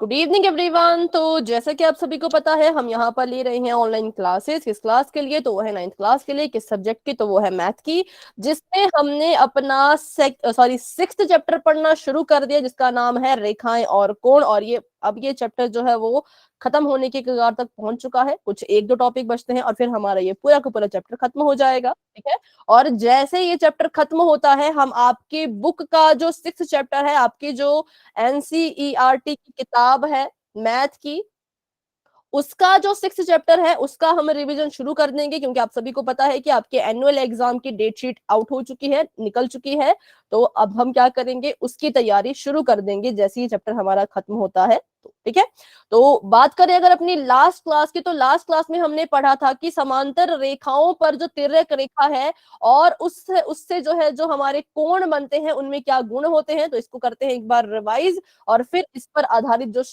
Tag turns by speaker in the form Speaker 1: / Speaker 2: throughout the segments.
Speaker 1: Good evening everyone. तो जैसा कि आप सभी को पता है, हम यहाँ पर ले रहे हैं ऑनलाइन क्लासेस। किस क्लास के लिए? तो वो है 9th क्लास के लिए। किस सब्जेक्ट की? तो वो है मैथ की, जिसमें हमने अपना सिक्स्थ चैप्टर पढ़ना शुरू कर दिया, जिसका नाम है रेखाएं और कोण। और ये चैप्टर जो है वो खत्म होने के कगार तक पहुंच चुका है। कुछ एक दो टॉपिक बचते हैं और फिर हमारा ये पूरा का पूरा चैप्टर खत्म हो जाएगा। ठीक है। और जैसे ये चैप्टर खत्म होता है, हम आपकी बुक का जो सिक्स्थ चैप्टर है, आपकी जो एनसीईआरटी की किताब है मैथ की, उसका जो सिक्स्थ चैप्टर है उसका हम रिवीजन शुरू कर देंगे, क्योंकि आप सभी को पता है कि आपके एनुअल एग्जाम की डेट शीट आउट हो चुकी है, निकल चुकी है। तो अब हम क्या करेंगे, उसकी तैयारी शुरू कर देंगे जैसे ही चैप्टर हमारा खत्म होता है। तो ठीक है। तो बात करें अगर अपनी लास्ट क्लास की, तो लास्ट क्लास में हमने पढ़ा था कि समांतर रेखाओं पर जो तिर्यक रेखा है और उससे उससे जो है जो हमारे कोण बनते हैं, उनमें क्या गुण होते हैं। तो इसको करते हैं एक बार रिवाइज, और फिर इस पर आधारित जो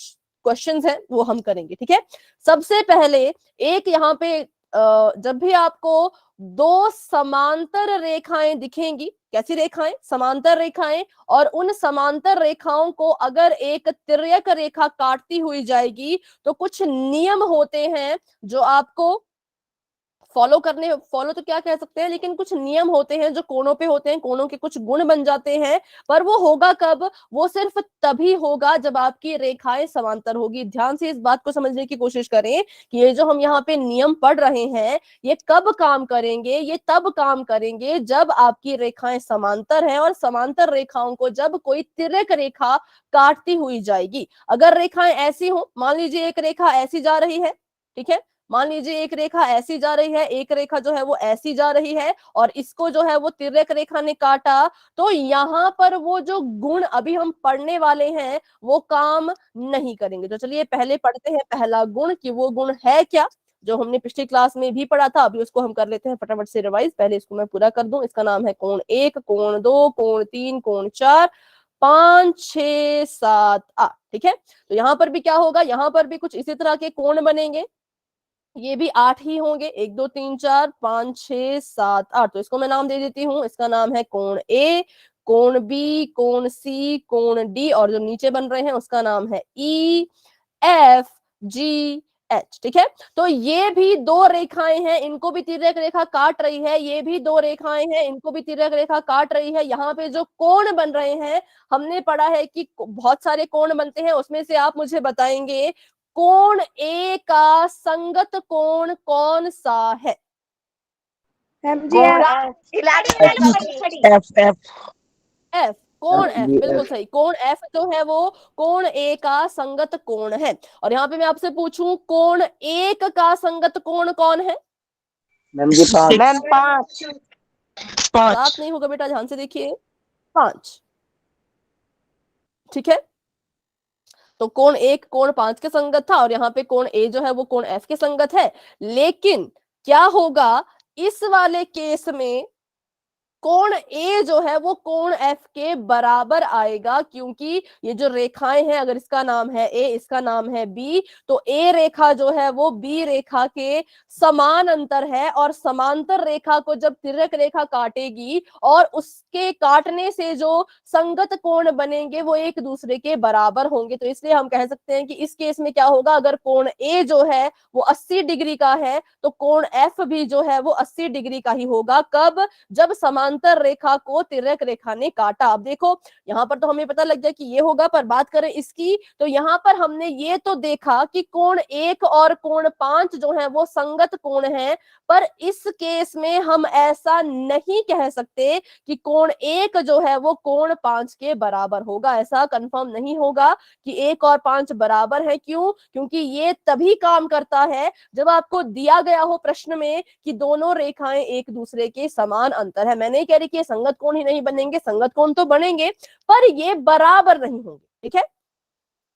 Speaker 1: क्वेश्चंस हैं वो हम करेंगे। ठीक है। सबसे पहले एक यहाँ पे जब भी आपको दो समांतर रेखाएं दिखेंगी, कैसी रेखाएं? समांतर रेखाएं। और उन समांतर रेखाओं को अगर एक तिर्यक रेखा काटती हुई जाएगी, तो कुछ नियम होते हैं जो आपको फॉलो तो क्या कह सकते हैं, लेकिन कुछ नियम होते हैं जो कोणों पे होते हैं, कोणों के कुछ गुण बन जाते हैं। पर वो होगा कब? वो सिर्फ तभी होगा जब आपकी रेखाएं समांतर होगी। ध्यान से इस बात को समझने की कोशिश करें कि ये जो हम यहाँ पे नियम पढ़ रहे हैं, ये कब काम करेंगे? ये तब काम करेंगे जब आपकी रेखाएं समांतर हैं, और समांतर रेखाओं को जब कोई तिर्यक रेखा काटती हुई जाएगी। अगर रेखाएं ऐसी हो, मान लीजिए एक रेखा ऐसी जा रही है, ठीक है, मान लीजिए एक रेखा ऐसी जा रही है, एक रेखा जो है वो ऐसी जा रही है, और इसको जो है वो तिर्यक रेखा ने काटा, तो यहाँ पर वो जो गुण अभी हम पढ़ने वाले हैं वो काम नहीं करेंगे। तो चलिए पहले पढ़ते हैं पहला गुण, कि वो गुण है क्या, जो हमने पिछली क्लास में भी पढ़ा था। अभी उसको हम कर लेते हैं फटाफट से रिवाइज। पहले इसको मैं पूरा कर दूं। इसका नाम है कोण 1, कोण 2, कोण 3, कोण 4, 5, 6, 7, 8। ठीक है। तो यहाँ पर भी क्या होगा, यहाँ पर भी कुछ इसी तरह के कोण बनेंगे। ये भी 8 ही होंगे, 1, 2, 3, 4, 5, 6, 7, 8। तो इसको मैं नाम दे देती हूँ। इसका नाम है कोण ए, कोण बी, कोण सी, कोण डी, और जो नीचे बन रहे हैं उसका नाम है ई, एफ, जी, एच। ठीक है। तो ये भी दो रेखाएं हैं, इनको भी तिर्यक रेखा काट रही है। ये भी दो रेखाएं हैं, इनको भी तिर्यक रेखा काट रही है। यहाँ पे जो कोण बन रहे हैं, हमने पढ़ा है कि बहुत सारे कोण बनते हैं, उसमें से आप मुझे बताएंगे कोण ए का संगत कोण कौन सा है?
Speaker 2: F F
Speaker 1: F. कोण एफ, बिल्कुल सही। कोण एफ जो है वो कोण ए का संगत कोण है। और यहाँ पे मैं आपसे पूछूं, कोण एक का संगत कोण कौन है?
Speaker 2: मैम जी 5
Speaker 1: 7 नहीं होगा बेटा, ध्यान से देखिए, 5। ठीक है। तो कोण एक कोण 5 के संगत था, और यहाँ पे कोण ए जो है वो कोण एफ के संगत है। लेकिन क्या होगा इस वाले केस में? कोण ए जो है वो कोण एफ के बराबर आएगा, क्योंकि ये जो रेखाएं हैं, अगर इसका नाम है ए, इसका नाम है बी, तो ए रेखा जो है वो बी रेखा के समान अंतर है। और समांतर रेखा को जब तिर्यक रेखा काटेगी, और उसके काटने से जो संगत कोण बनेंगे वो एक दूसरे के बराबर होंगे। तो इसलिए हम कह सकते हैं कि इस केस में क्या होगा, अगर कोण ए जो है वो 80 डिग्री का है, तो कोण एफ भी जो है वो 80 डिग्री का ही होगा। कब? जब समांतर रेखा को तिर्यक रेखा ने काटा। अब देखो यहाँ पर तो हमें पता लग गया कि ये होगा, पर बात करें इसकी, तो यहाँ पर हमने ये तो देखा कि कोण 1 और कोण 5 जो है वो संगत कोण है। पर इस केस में हम ऐसा नहीं कह सकते कि कोण 1 जो है वो कोण 5 के बराबर होगा। ऐसा कंफर्म नहीं होगा कि 1 और 5 बराबर है। क्यों? क्योंकि ये तभी काम करता है जब आपको दिया गया हो प्रश्न में कि दोनों रेखाएं एक दूसरे के समान अंतर है। मैं नहीं कह रही कि ये संगत कोण ही नहीं बनेंगे, संगत कोण तो बनेंगे, पर ये बराबर नहीं होंगे। ठीक है।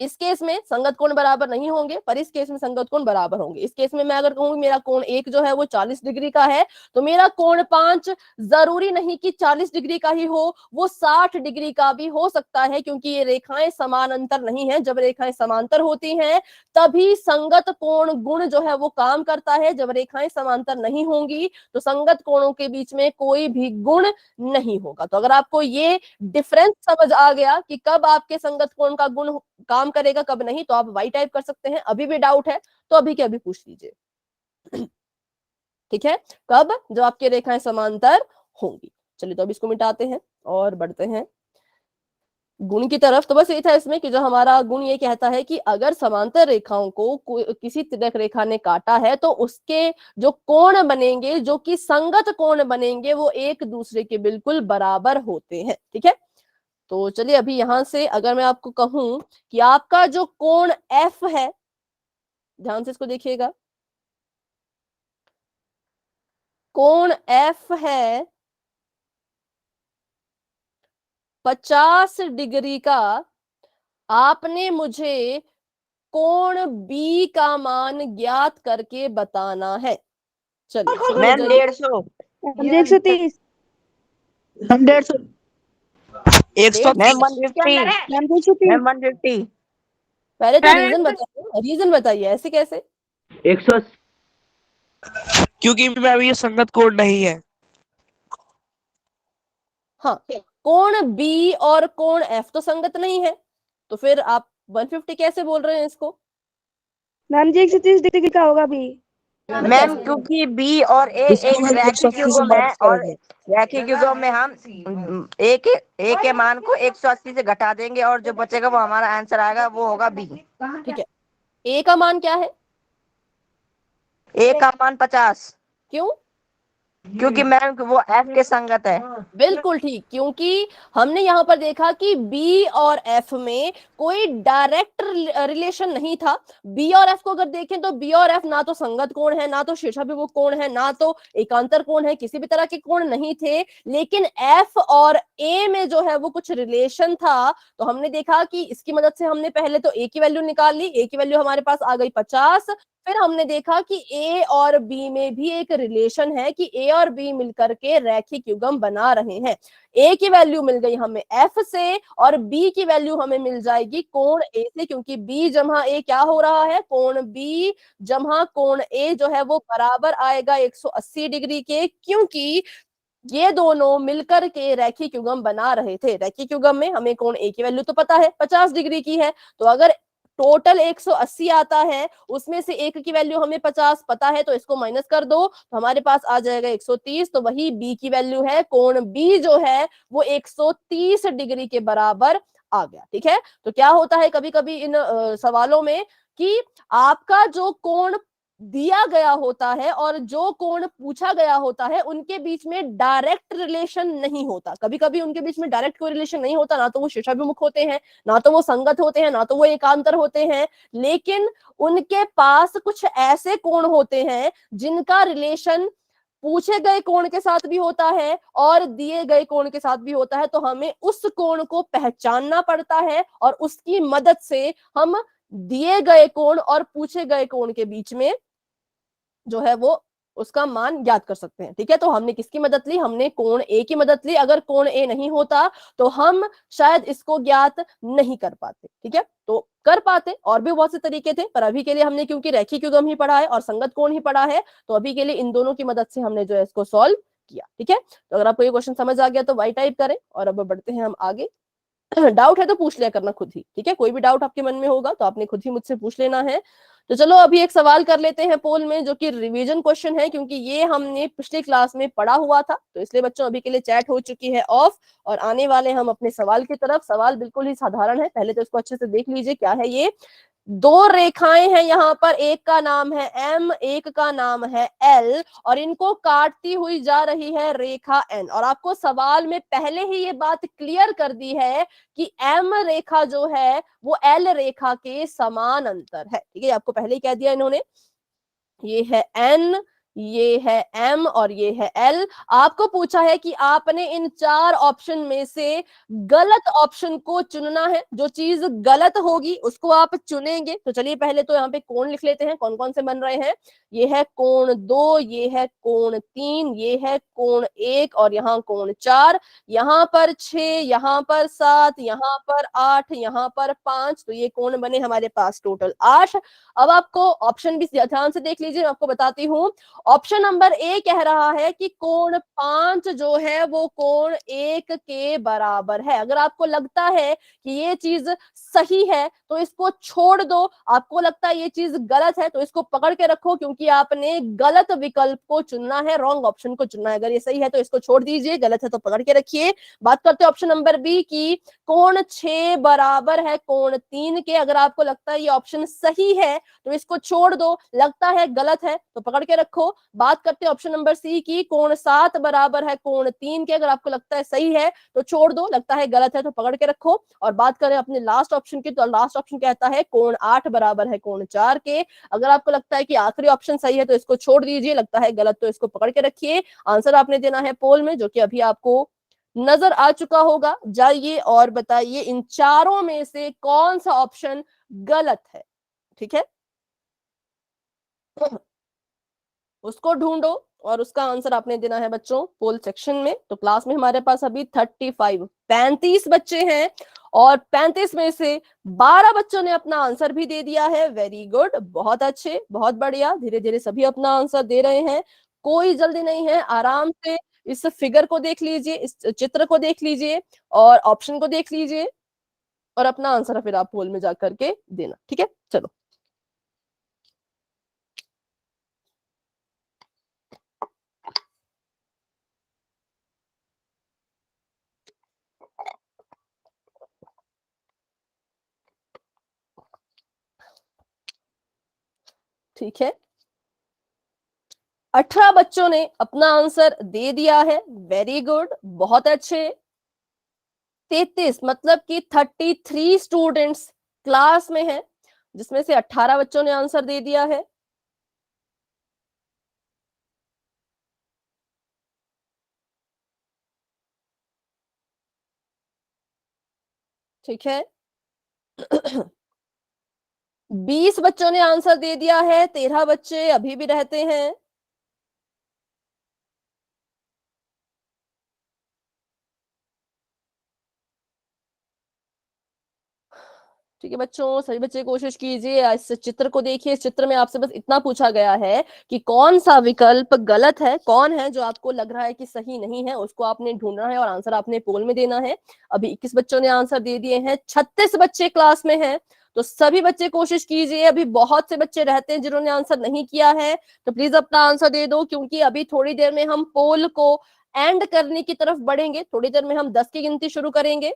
Speaker 1: इस केस में संगत कोण बराबर नहीं होंगे, पर इस केस में संगत कोण बराबर होंगे। इस केस में मैं अगर कहूँ मेरा कोण 1 जो है वो 40 डिग्री का है, तो मेरा कोण 5 जरूरी नहीं कि 40 डिग्री का ही हो, वो 60 डिग्री का भी हो सकता है, क्योंकि ये रेखाएं समानांतर नहीं है। जब रेखाएं समांतर होती हैं तभी संगत कोण गुण जो है वो काम करता है। जब रेखाएं समांतर नहीं होंगी तो संगत कोणों के बीच में कोई भी गुण नहीं होगा। तो अगर आपको ये डिफरेंस समझ आ गया कि कब आपके संगत कोण का गुण काम करेगा कब नहीं, तो आप वाई टाइप कर सकते हैं। अभी भी डाउट है तो अभी के अभी पूछ लीजिए। ठीक है, कब? जब आपकी रेखाएं समांतर होंगी। चलिए तो अब इसको मिटाते हैं और बढ़ते हैं गुण की तरफ। तो बस ये था इसमें कि जो हमारा गुण ये कहता है कि अगर समांतर रेखाओं को किसी तिर्यक रेखा ने काटा है तो उसके जो कोण बनेंगे, जो कि संगत कोण बनेंगे, वो एक दूसरे के बिल्कुल बराबर होते हैं। ठीक है, तो चलिए अभी यहां से अगर मैं आपको कहूं कि आपका जो कोण एफ है, ध्यान से इसको देखिएगा, कोण एफ है 50 डिग्री का, आपने मुझे कोण बी का मान ज्ञात करके बताना है। चलिए शुरू हो
Speaker 2: मैम
Speaker 1: जाइए।
Speaker 2: 150।
Speaker 3: 130।
Speaker 2: मैम 150।
Speaker 1: 130।
Speaker 2: मैम 150।
Speaker 3: मैम 230।
Speaker 2: मैम 150।
Speaker 1: पहले तो रीजन बताइए, रीजन बताइए, ऐसे कैसे?
Speaker 2: 180।
Speaker 4: क्योंकि मैम ये संगत कोण नहीं है।
Speaker 1: हाँ, कोण बी और कोण एफ तो संगत नहीं है, तो फिर आप 150 कैसे बोल रहे हैं इसको?
Speaker 3: मैम जी 130 डिग्री का होगा भी।
Speaker 2: मैम क्योंकि बी और ए एक रैखिक युग्म है, और रैखिक युग्म में हम ए के मान को 180 से घटा देंगे और जो बचेगा वो हमारा आंसर आएगा, वो होगा बी।
Speaker 1: ठीक है, ए का मान क्या है?
Speaker 2: ए का मान 50,
Speaker 1: क्यों?
Speaker 2: क्योंकि मैम वो एफ के संगत है।
Speaker 1: बिल्कुल ठीक, क्योंकि हमने यहाँ पर देखा कि बी और एफ में कोई डायरेक्ट रिलेशन नहीं था। बी और एफ को अगर देखें तो बी और एफ ना तो संगत कोण है, ना तो शीर्षाभिमुख कोण है, ना तो एकांतर कोण है, किसी भी तरह के कोण नहीं थे। लेकिन एफ और ए में जो है वो कुछ रिलेशन था, तो हमने देखा कि इसकी मदद से हमने पहले तो ए की वैल्यू निकाल ली। ए की वैल्यू हमारे पास आ गई 50। फिर हमने देखा कि ए और बी में भी एक रिलेशन है कि ए और बी मिलकर के रैखिक युग्म बना रहे हैं। ए की वैल्यू मिल गई हमें एफ से और बी की वैल्यू हमें मिल जाएगी कोण ए से, क्योंकि बी जमा ए क्या हो रहा है? कोण बी जमा कोण ए जो है वो बराबर आएगा 180 डिग्री के, क्योंकि ये दोनों मिलकर के रैखिक युग्म बना रहे थे। रैखिक युग्म में हमें कोण ए की वैल्यू तो पता है 50 डिग्री की है, तो अगर टोटल 180 आता है, उसमें से एक की वैल्यू हमें 50 पता है, तो इसको माइनस कर दो तो हमारे पास आ जाएगा 130। तो वही बी की वैल्यू है, कोण बी जो है वो 130 डिग्री के बराबर आ गया। ठीक है, तो क्या होता है कभी कभी इन सवालों में कि आपका जो कोण दिया गया होता है और जो कोण पूछा गया होता है उनके बीच में डायरेक्ट रिलेशन नहीं होता। कभी कभी उनके बीच में डायरेक्ट कोई रिलेशन नहीं होता, ना तो वो शीर्षाभिमुख होते हैं, ना तो वो संगत होते हैं, ना तो वो एकांतर होते हैं, लेकिन उनके पास कुछ ऐसे कोण होते हैं जिनका रिलेशन पूछे गए कोण के साथ भी होता है और दिए गए कोण के साथ भी होता है। तो हमें उस कोण को पहचानना पड़ता है और उसकी मदद से हम दिए गए कोण और पूछे गए कोण के बीच में जो है वो उसका मान ज्ञात कर सकते हैं। ठीक है, तो हमने किसकी मदद ली? हमने कोण ए की मदद ली। अगर कोण ए नहीं होता तो हम शायद इसको ज्ञात नहीं कर पाते। ठीक है, तो कर पाते, और भी बहुत से तरीके थे, पर अभी के लिए हमने क्योंकि रैखिक युग्म ही पढ़ा है और संगत कोण ही पढ़ा है, तो अभी के लिए इन दोनों की मदद से हमने जो है इसको सॉल्व किया। ठीक है, तो अगर आपको ये क्वेश्चन समझ आ गया तो वाई टाइप करें और अब बढ़ते हैं हम आगे। डाउट है तो पूछ लिया करना खुद ही। ठीक है, कोई भी डाउट आपके मन में होगा तो आपने खुद ही मुझसे पूछ लेना है। तो चलो अभी एक सवाल कर लेते हैं पोल में, जो कि रिवीजन क्वेश्चन है, क्योंकि ये हमने पिछली क्लास में पढ़ा हुआ था। तो इसलिए बच्चों अभी के लिए चैट हो चुकी है ऑफ और आने वाले हम अपने सवाल की तरफ। सवाल बिल्कुल ही साधारण है, पहले तो इसको अच्छे से देख लीजिए क्या है ये। दो रेखाएं हैं यहाँ पर, एक का नाम है एम, एक का नाम है एल, और इनको काटती हुई जा रही है रेखा एन। और आपको सवाल में पहले ही ये बात क्लियर कर दी है कि एम रेखा जो है वो एल रेखा के समानांतर है। ठीक है, आपको पहले ही कह दिया इन्होंने। ये है एन, ये है M और ये है L। आपको पूछा है कि आपने इन 4 ऑप्शन में से गलत ऑप्शन को चुनना है। जो चीज गलत होगी उसको आप चुनेंगे। तो चलिए पहले तो यहाँ पे कोण लिख लेते हैं, कौन कौन से बन रहे हैं। ये है कोण 2, ये है कोण 3, ये है कोण 1 और यहाँ कोण 4। यहाँ पर 6, यहाँ पर 7, यहाँ पर 8, यहाँ पर 5। तो ये कोण बने हमारे पास टोटल 8। अब आपको ऑप्शन भी ध्यान से देख लीजिए, मैं आपको बताती हूँ। ऑप्शन नंबर ए कह रहा है कि कोण 5 जो है वो कोण 1 के बराबर है। अगर आपको लगता है कि ये चीज सही है तो इसको छोड़ दो, आपको लगता है ये चीज गलत है तो इसको पकड़ के रखो, क्योंकि आपने गलत विकल्प को चुनना है, रॉन्ग ऑप्शन को चुनना है। अगर ये सही है तो इसको छोड़ दीजिए, गलत है तो पकड़ के रखिए। बात करते हैं ऑप्शन नंबर बी की। कोण 6 बराबर है कोण 3 के। अगर आपको लगता है ये ऑप्शन सही है तो इसको छोड़ दो, लगता है गलत है तो पकड़ के रखो। बात करते हैं ऑप्शन नंबर सी की। कोण 7 बराबर है कोण 3 के। अगर आपको लगता है सही है तो छोड़ दो, लगता है गलत है तो पकड़ के रखो। और बात करें अपने लास्ट ऑप्शन की, तो लास्ट ऑप्शन कहता है कोण 8 बराबर है कोण 4 के। अगर आपको लगता है कि आखिरी ऑप्शन सही है तो इसको छोड़ दीजिए, लगता है गलत तो इसको पकड़ के रखिए। आंसर आपने देना है पोल में, जो कि अभी आपको नजर आ चुका होगा। जाइए और बताइए इन चारों में से कौन सा ऑप्शन गलत है। ठीक है, उसको ढूंढो और उसका आंसर आपने देना है बच्चों पोल सेक्शन में। तो क्लास में हमारे पास अभी 35 बच्चे हैं और 35 में से 12 बच्चों ने अपना आंसर भी दे दिया है। वेरी गुड, बहुत अच्छे, बहुत बढ़िया। धीरे धीरे सभी अपना आंसर दे रहे हैं, कोई जल्दी नहीं है। आराम से इस फिगर को देख लीजिए, इस चित्र को देख लीजिए और ऑप्शन को देख लीजिए और अपना आंसर फिर आप पोल में जाकर के देना। ठीक है, चलो। ठीक है, 18 बच्चों ने अपना आंसर दे दिया है। वेरी गुड, बहुत अच्छे। 33 मतलब कि 33 स्टूडेंट्स क्लास में हैं, जिसमें से 18 बच्चों ने आंसर दे दिया है। ठीक है, 20 बच्चों ने आंसर दे दिया है, 13 बच्चे अभी भी रहते हैं। ठीक है बच्चों, सभी बच्चे कोशिश कीजिए, इस चित्र को देखिए। इस चित्र में आपसे बस इतना पूछा गया है कि कौन सा विकल्प गलत है, कौन है जो आपको लग रहा है कि सही नहीं है, उसको आपने ढूंढना है और आंसर आपने पोल में देना है। अभी 21 बच्चों ने आंसर दे दिए हैं, 36 बच्चे क्लास में हैं। तो सभी बच्चे कोशिश कीजिए, अभी बहुत से बच्चे रहते हैं जिन्होंने आंसर नहीं किया है, तो प्लीज अपना आंसर दे दो, क्योंकि अभी थोड़ी देर में हम पोल को एंड करने की तरफ बढ़ेंगे। थोड़ी देर में हम 10 की गिनती शुरू करेंगे।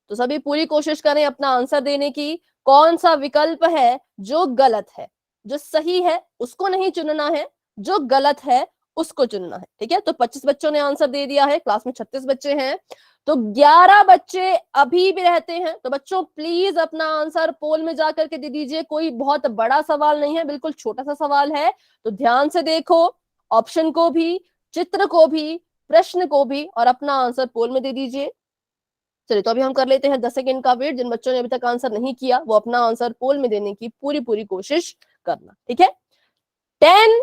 Speaker 1: तो सभी पूरी कोशिश करें अपना आंसर देने की। कौन सा विकल्प है जो गलत है, जो सही है उसको नहीं चुनना है, जो गलत है उसको चुनना है। ठीक है, तो 25 बच्चों ने आंसर दे दिया है, क्लास में 36 बच्चे हैं, तो 11 बच्चे अभी भी रहते हैं। तो बच्चों प्लीज अपना आंसर पोल में जाकर के दे दीजिए। कोई बहुत बड़ा सवाल नहीं है, बिल्कुल छोटा सा सवाल है। तो ध्यान से देखो ऑप्शन को भी, चित्र को भी, प्रश्न को भी, और अपना आंसर पोल में दे दीजिए। चलिए, तो अभी हम कर लेते हैं 10 सेकंड का वेट। जिन बच्चों ने अभी तक आंसर नहीं किया वो अपना आंसर पोल में देने की पूरी पूरी कोशिश करना। ठीक है, 10,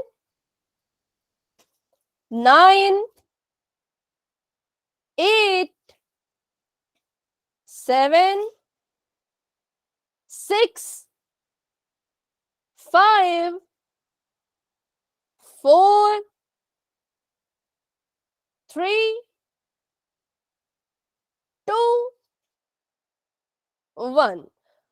Speaker 1: 9, 8, 7, 6, 5, 4, 3, 2, 1।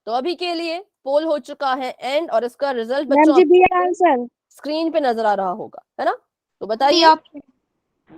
Speaker 1: तो अभी के लिए पोल हो चुका है एंड, और इसका रिजल्ट
Speaker 3: मैम
Speaker 1: बच्चों
Speaker 3: जी बी आंसर
Speaker 1: स्क्रीन पे नजर आ रहा होगा, है ना। तो बताइए।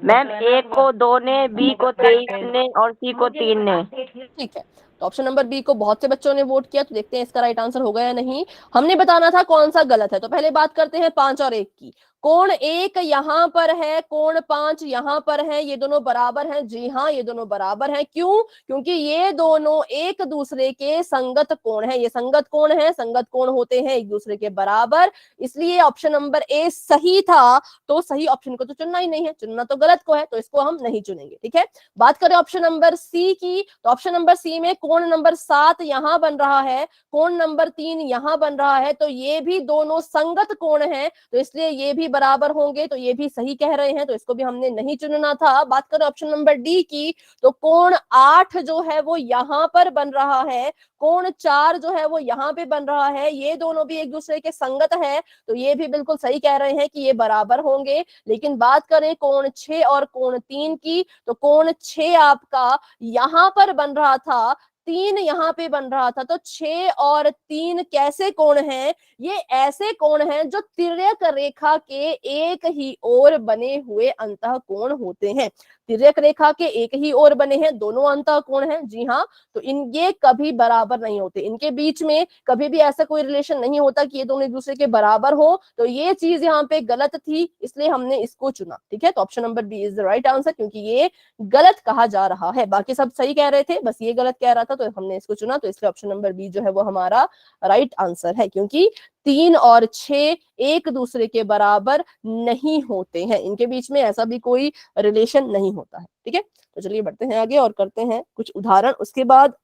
Speaker 2: मैम ए को 2 ने, बी को 23 ने और सी को 3 ने।
Speaker 1: ठीक है, तो ऑप्शन नंबर बी को बहुत से बच्चों ने वोट किया, तो देखते हैं इसका राइट आंसर होगा या नहीं। हमने बताना था कौन सा गलत है। तो पहले बात करते हैं 5 और 1 की। कोण 1 यहाँ पर है, कोण 5 यहाँ पर है, ये दोनों बराबर हैं। जी हाँ, ये दोनों बराबर हैं। क्यों? क्योंकि ये दोनों एक दूसरे के संगत कोण है। ये संगत कोण है, संगत कोण होते हैं एक दूसरे के बराबर, इसलिए ऑप्शन नंबर ए सही था। तो सही ऑप्शन को तो चुनना ही नहीं है, चुनना तो गलत को है, तो इसको हम नहीं चुनेंगे। ठीक है, बात करें ऑप्शन नंबर सी की, तो ऑप्शन नंबर सी में कोण नंबर 7 यहां बन रहा है, कोण नंबर 3 यहां बन रहा है, तो ये भी दोनों संगत कोण हैं, तो इसलिए ये भी बराबर होंगे, तो ये भी सही कह रहे हैं, तो इसको भी हमने नहीं चुनना था। बात करें ऑप्शन नंबर डी की, तो कोण 8 जो है वो यहां पर बन रहा है, कोण 4 जो है वो यहाँ पे बन रहा है, ये दोनों भी एक दूसरे के संगत है, तो ये भी बिल्कुल सही कह रहे हैं कि ये बराबर होंगे। लेकिन बात करें कोण 6 और कोण 3 की, तो कोण 6 आपका यहाँ पर बन रहा था, 3 यहाँ पे बन रहा था, तो 6 और 3 कैसे कोण हैं? ये ऐसे कोण हैं जो तिर्यक रेखा के एक ही ओर बने हुए अंतः कोण होते हैं। तिर्यक रेखा के एक ही ओर बने हैं, दोनों अंतः कोण हैं। जी हाँ, तो ये कभी बराबर नहीं होते, इनके बीच में कभी भी ऐसा कोई रिलेशन नहीं होता कि ये दोनों एक दूसरे के बराबर हो। तो ये चीज यहाँ पे गलत थी, इसलिए हमने इसको चुना। ठीक है, तो option number B is the right answer, क्योंकि ये गलत कहा जा रहा है। बाकी सब सही कह रहे थे, बस ये गलत कह रहा था, तो हमने इसको चुना। तो इसलिए ऑप्शन नंबर बी जो है वो हमारा राइट आंसर है, क्योंकि 3 और 6 एक दूसरे के बराबर नहीं होते हैं, इनके बीच में ऐसा भी कोई रिलेशन नहीं होता है। ठीक है, तो चलिए बढ़ते हैं आगे और करते हैं कुछ उदाहरण, उसके बाद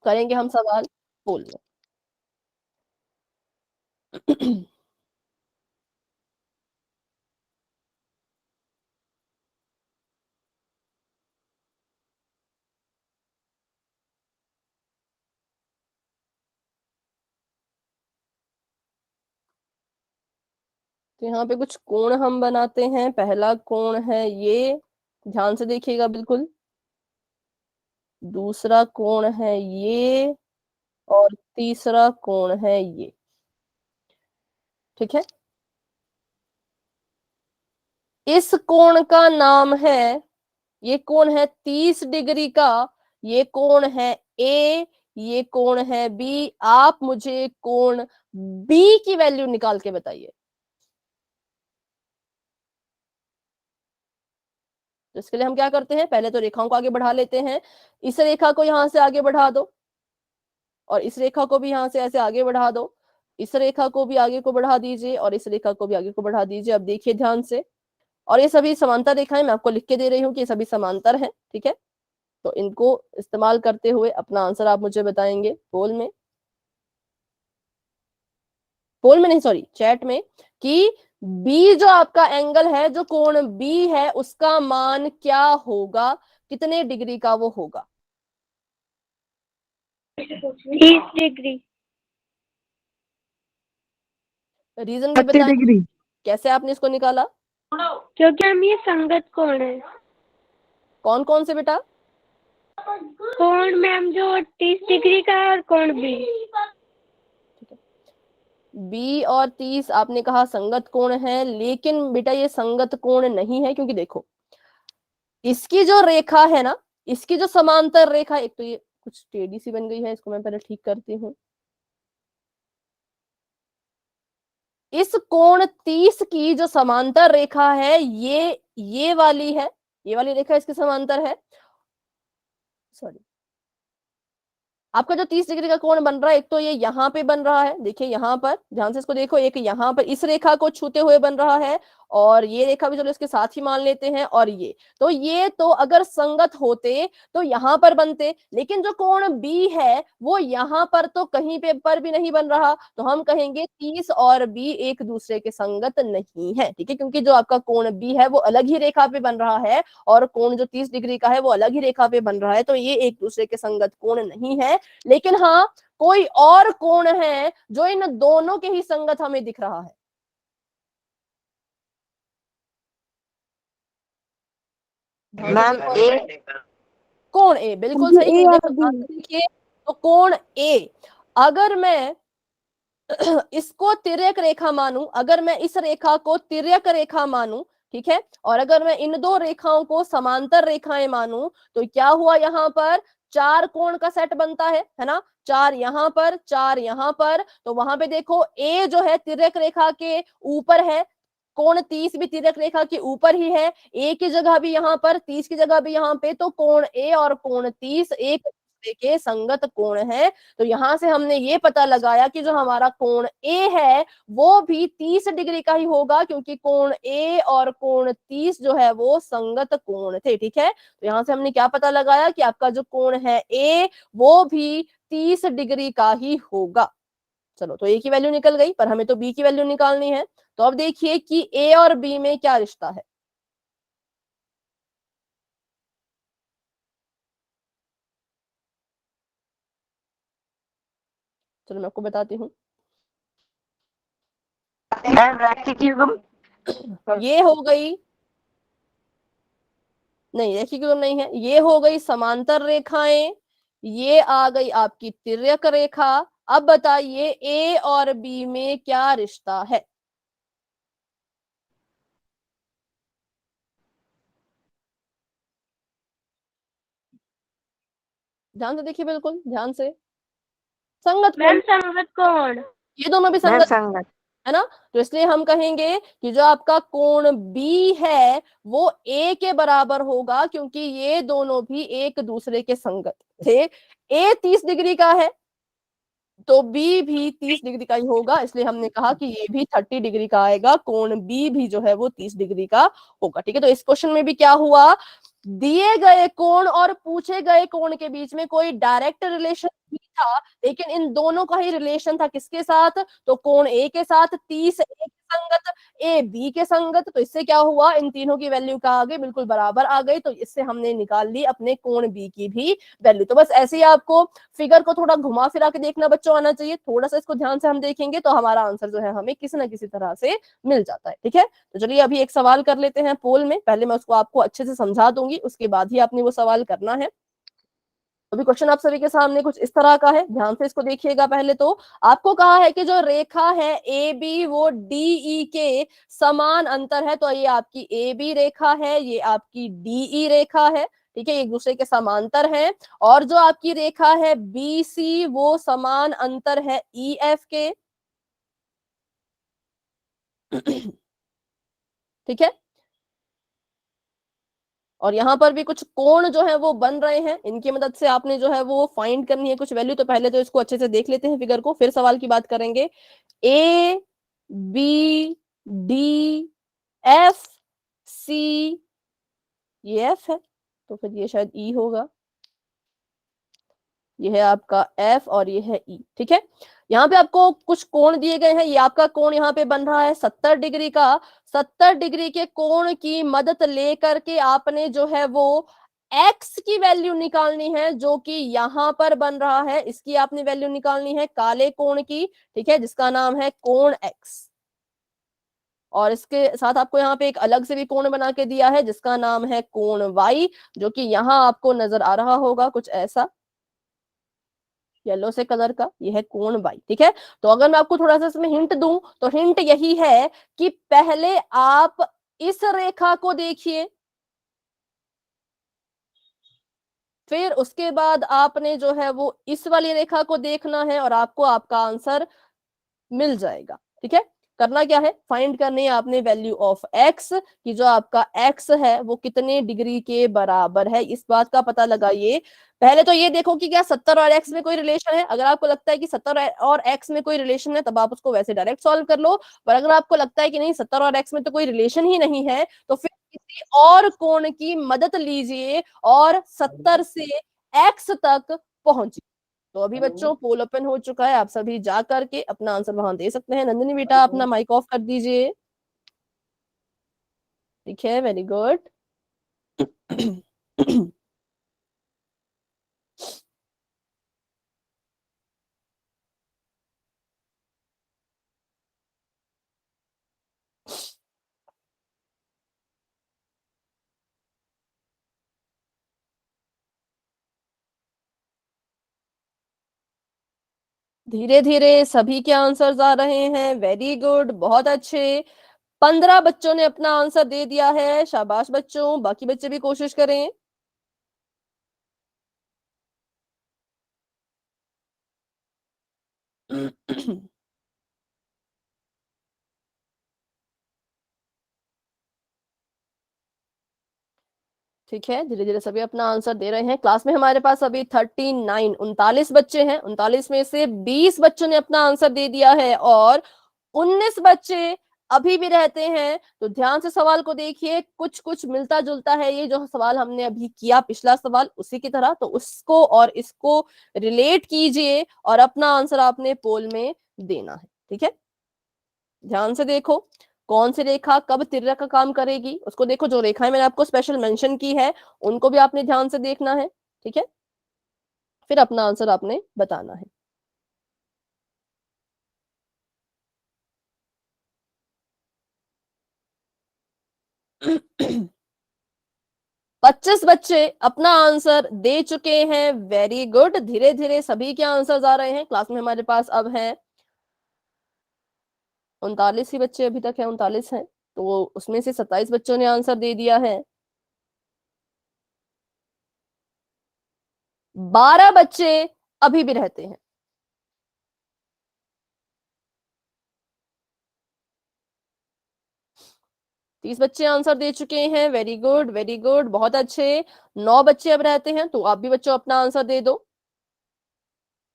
Speaker 1: करेंगे हम सवाल पोल में। तो यहाँ पे कुछ कोण हम बनाते हैं। पहला कोण है ये, ध्यान से देखिएगा बिल्कुल। दूसरा कोण है ये, और तीसरा कोण है ये। ठीक है, इस कोण का नाम है, ये कोण है 30 डिग्री का, ये कोण है ए, ये कोण है बी। आप मुझे कोण बी की वैल्यू निकाल के बताइए। तो इसके लिए हम क्या करते हैं, पहले तो रेखाओं को आगे बढ़ा लेते हैं। इस रेखा को यहां से आगे बढ़ा दो, और इस रेखा को भी यहां से ऐसे आगे बढ़ा दो, इस रेखा को भी आगे को बढ़ा दीजिए, और इस रेखा को भी आगे को बढ़ा दीजिए। अब देखिए ध्यान से, और ये सभी समांतर रेखाएं, मैं आपको लिख के दे रही हूँ कि ये सभी समांतर हैं। ठीक है, तो इनको इस्तेमाल करते हुए अपना आंसर आप मुझे बताएंगे पोल में, पोल में नहीं सॉरी चैट में, कि बी जो आपका एंगल है, जो कोण बी है, उसका मान क्या होगा, कितने डिग्री का वो होगा?
Speaker 3: 30 डिग्री।
Speaker 1: रीजन भी बताएं,
Speaker 4: डिग्री।
Speaker 1: कैसे आपने इसको निकाला?
Speaker 3: क्योंकि हम ये संगत कोण है।
Speaker 1: कौन कौन से बेटा?
Speaker 3: कोण मैम जो 30 डिग्री का है, और कोण भी।
Speaker 1: बी और 30 आपने कहा संगत कोण है, लेकिन बेटा ये संगत कोण नहीं है, क्योंकि देखो इसकी जो रेखा है ना, इसकी जो समांतर रेखा, एक तो ये कुछ टेढ़ी सी बन गई है, इसको मैं पहले ठीक करती हूँ। इस कोण 30 की जो समांतर रेखा है, ये वाली है, ये वाली रेखा इसके समांतर है। सॉरी, आपका जो 30 डिग्री का कोण बन रहा है, एक तो ये यहाँ पे बन रहा है, देखिए यहाँ पर ध्यान से इसको देखो, एक यहाँ पर इस रेखा को छूते हुए बन रहा है, और ये रेखा भी चलो इसके साथ ही मान लेते हैं, और ये तो अगर संगत होते तो यहाँ पर बनते, लेकिन जो कोण बी है वो यहाँ पर तो कहीं पे पर भी नहीं बन रहा, तो हम कहेंगे 30 और बी एक दूसरे के संगत नहीं है। ठीक है, क्योंकि जो आपका कोण बी है वो अलग ही रेखा पे बन रहा है, और कोण जो 30 डिग्री का है वो अलग ही रेखा पे बन रहा है, तो ये एक दूसरे के संगत कोण नहीं है। लेकिन हाँ, कोई और कोण है जो इन दोनों के ही संगत हमें दिख रहा है।
Speaker 2: मैम ए,
Speaker 1: कोण ए, बिल्कुल
Speaker 3: मुझे
Speaker 1: सही।
Speaker 3: A और
Speaker 1: देखो
Speaker 3: B।
Speaker 1: देखिए, तो कोण ए, अगर मैं इसको तिर्यक रेखा मानूं, अगर मैं इस रेखा को तिर्यक रेखा मानूं, ठीक है, और अगर मैं इन दो रेखाओं को समांतर रेखाएं मानूं, तो क्या हुआ, यहाँ पर 4 कोण का सेट बनता है ना, 4 यहाँ पर, 4 यहाँ पर, तो वहां पे देखो ए जो है तिर्यक रेखा के ऊपर है, कोण 30 भी तिर्यक रेखा के ऊपर ही है, ए की जगह भी यहाँ पर, 30 की जगह भी यहाँ पे, तो कोण ए और कोण 30 एक दूसरे के संगत कोण है। तो यहां से हमने ये पता लगाया कि जो हमारा कोण ए है वो भी 30 डिग्री का ही होगा, क्योंकि कोण ए और कोण 30 जो है वो संगत कोण थे। ठीक है, तो यहां से हमने क्या पता लगाया कि आपका जो कोण है ए वो भी 30 डिग्री का ही होगा। चलो, तो ए की वैल्यू निकल गई, पर हमें तो बी की वैल्यू निकालनी है। तो अब देखिए कि ए और बी में क्या रिश्ता है। चलो मैं आपको बताती हूँ।
Speaker 2: मैम रैखिक युग्म
Speaker 1: ये हो गई, नहीं रैखिक युग्म नहीं है, ये हो गई समांतर रेखाएं, ये आ गई आपकी तिर्यक रेखा। अब बताइए ए और बी में क्या रिश्ता है। ध्यान से देखिए, बिल्कुल ध्यान से। संगत कोण,
Speaker 3: मैम संगत कोण।
Speaker 1: ये दोनों भी
Speaker 2: मैम
Speaker 1: संगत
Speaker 2: संगत
Speaker 1: है ना। तो इसलिए हम कहेंगे कि जो आपका कोण बी है वो ए के बराबर होगा, क्योंकि ये दोनों भी एक दूसरे के संगत थे। ए 30 डिग्री का है तो बी भी 30 डिग्री का ही होगा, इसलिए हमने कहा कि ये भी 30 डिग्री का आएगा, कोण बी भी जो है वो 30 डिग्री का होगा। ठीक है, तो इस क्वेश्चन में भी क्या हुआ, दिए गए कोण और पूछे गए कोण के बीच में कोई डायरेक्ट रिलेशन नहीं था, लेकिन इन दोनों का ही रिलेशन था किसके साथ, तो कोण ए के साथ, 30 ए के संगत, ए बी के संगत। तो इससे क्या हुआ, इन तीनों की वैल्यू क्या आ गई, बिल्कुल बराबर आ गई। तो इससे हमने निकाल ली अपने कोण बी की भी वैल्यू। तो बस ऐसे ही आपको फिगर को थोड़ा घुमा फिरा के देखना बच्चों आना चाहिए, थोड़ा सा इसको ध्यान से हम देखेंगे तो हमारा आंसर जो है हमें किसी ना किसी तरह से मिल जाता है। ठीक है, तो चलिए अभी एक सवाल कर लेते हैं पोल में, पहले मैं उसको आपको अच्छे से समझा दूंगी, उसके बाद ही आपने वो सवाल करना है। अभी क्वेश्चन आप सभी के सामने कुछ इस तरह का है, ध्यान से इसको देखिएगा। पहले तो आपको कहा है कि जो रेखा है ए बी वो डी ई के समान अंतर है, तो ये आपकी ए बी रेखा है, ये आपकी डी ई रेखा है। ठीक है, एक दूसरे के समांतर हैं। और जो आपकी रेखा है बी सी वो समान अंतर है ई एफ के। ठीक है, और यहाँ पर भी कुछ कोण जो है वो बन रहे हैं, इनकी मदद से आपने जो है वो फाइंड करनी है कुछ वैल्यू। तो पहले तो इसको अच्छे से देख लेते हैं फिगर को, फिर सवाल की बात करेंगे। A B D F C, ये एफ है तो फिर ये शायद ई होगा, ये है आपका एफ और ये है ई। ठीक है, यहाँ पे आपको कुछ कोण दिए गए हैं, ये आपका कोण यहाँ पे बन रहा है 70 डिग्री का। 70 डिग्री के कोण की मदद लेकर के आपने जो है वो एक्स की वैल्यू निकालनी है, जो कि यहाँ पर बन रहा है, इसकी आपने वैल्यू निकालनी है काले कोण की। ठीक है, जिसका नाम है कोण एक्स। और इसके साथ आपको यहाँ पे एक अलग से भी कोण बना के दिया है जिसका नाम है कोण वाई, जो कि यहाँ आपको नजर आ रहा होगा कुछ ऐसा, येलो से कलर का, ये है कोण बाई। ठीक है, तो अगर मैं आपको थोड़ा सा इसमें हिंट दूं तो हिंट यही है कि पहले आप इस रेखा को देखिए, फिर उसके बाद आपने जो है वो इस वाली रेखा को देखना है, और आपको आपका आंसर मिल जाएगा। ठीक है, करना क्या है, फाइंड करनी है आपने वैल्यू ऑफ एक्स, कि जो आपका एक्स है वो कितने डिग्री के बराबर है, इस बात का पता लगाइए। पहले तो ये देखो कि क्या 70 और एक्स में कोई रिलेशन है। अगर आपको लगता है कि 70 और एक्स में कोई रिलेशन है तब आप उसको वैसे डायरेक्ट सॉल्व कर लो, पर अगर आपको लगता है कि नहीं 70 और एक्स में तो कोई रिलेशन ही नहीं है, तो फिर किसी और कोण की मदद लीजिए और 70 से एक्स तक पहुंचिए। तो अभी बच्चों पोल ओपन हो चुका है, आप सभी जा करके अपना आंसर वहां दे सकते हैं। नंदिनी बेटा अपना माइक ऑफ कर दीजिए। ठीक है, वेरी गुड। धीरे धीरे सभी के आंसर्स आ रहे हैं, वेरी गुड, बहुत अच्छे। 15 बच्चों ने अपना आंसर दे दिया है, शाबाश बच्चों, बाकी बच्चे भी कोशिश करें। ठीक है, धीरे धीरे सभी अपना आंसर दे रहे हैं। क्लास में हमारे पास अभी 39 39 बच्चे हैं। 39 में से 20 बच्चों ने अपना आंसर दे दिया है और 19 बच्चे अभी भी रहते हैं। तो ध्यान से सवाल को देखिए, कुछ कुछ मिलता जुलता है ये जो सवाल हमने अभी किया, पिछला सवाल उसी की तरह। तो उसको और इसको रिलेट कीजिए और अपना आंसर आपने पोल में देना है। ठीक है, ध्यान से देखो कौन सी रेखा कब तिर्यक का काम करेगी, उसको देखो। जो रेखाएं मैंने आपको स्पेशल मेंशन की है उनको भी आपने ध्यान से देखना है। ठीक है, फिर अपना आंसर आपने बताना है। पच्चीस बच्चे अपना आंसर दे चुके हैं। वेरी गुड, धीरे धीरे सभी के आंसर आ रहे हैं। क्लास में हमारे पास अब हैं 39 ही बच्चे अभी तक है, 39 हैं। तो उसमें से 27 बच्चों ने आंसर दे दिया है। 12 बच्चे अभी भी रहते हैं। 30 बच्चे आंसर दे चुके हैं। वेरी गुड, वेरी गुड, बहुत अच्छे। 9 बच्चे अब रहते हैं। तो आप भी बच्चों अपना आंसर दे दो।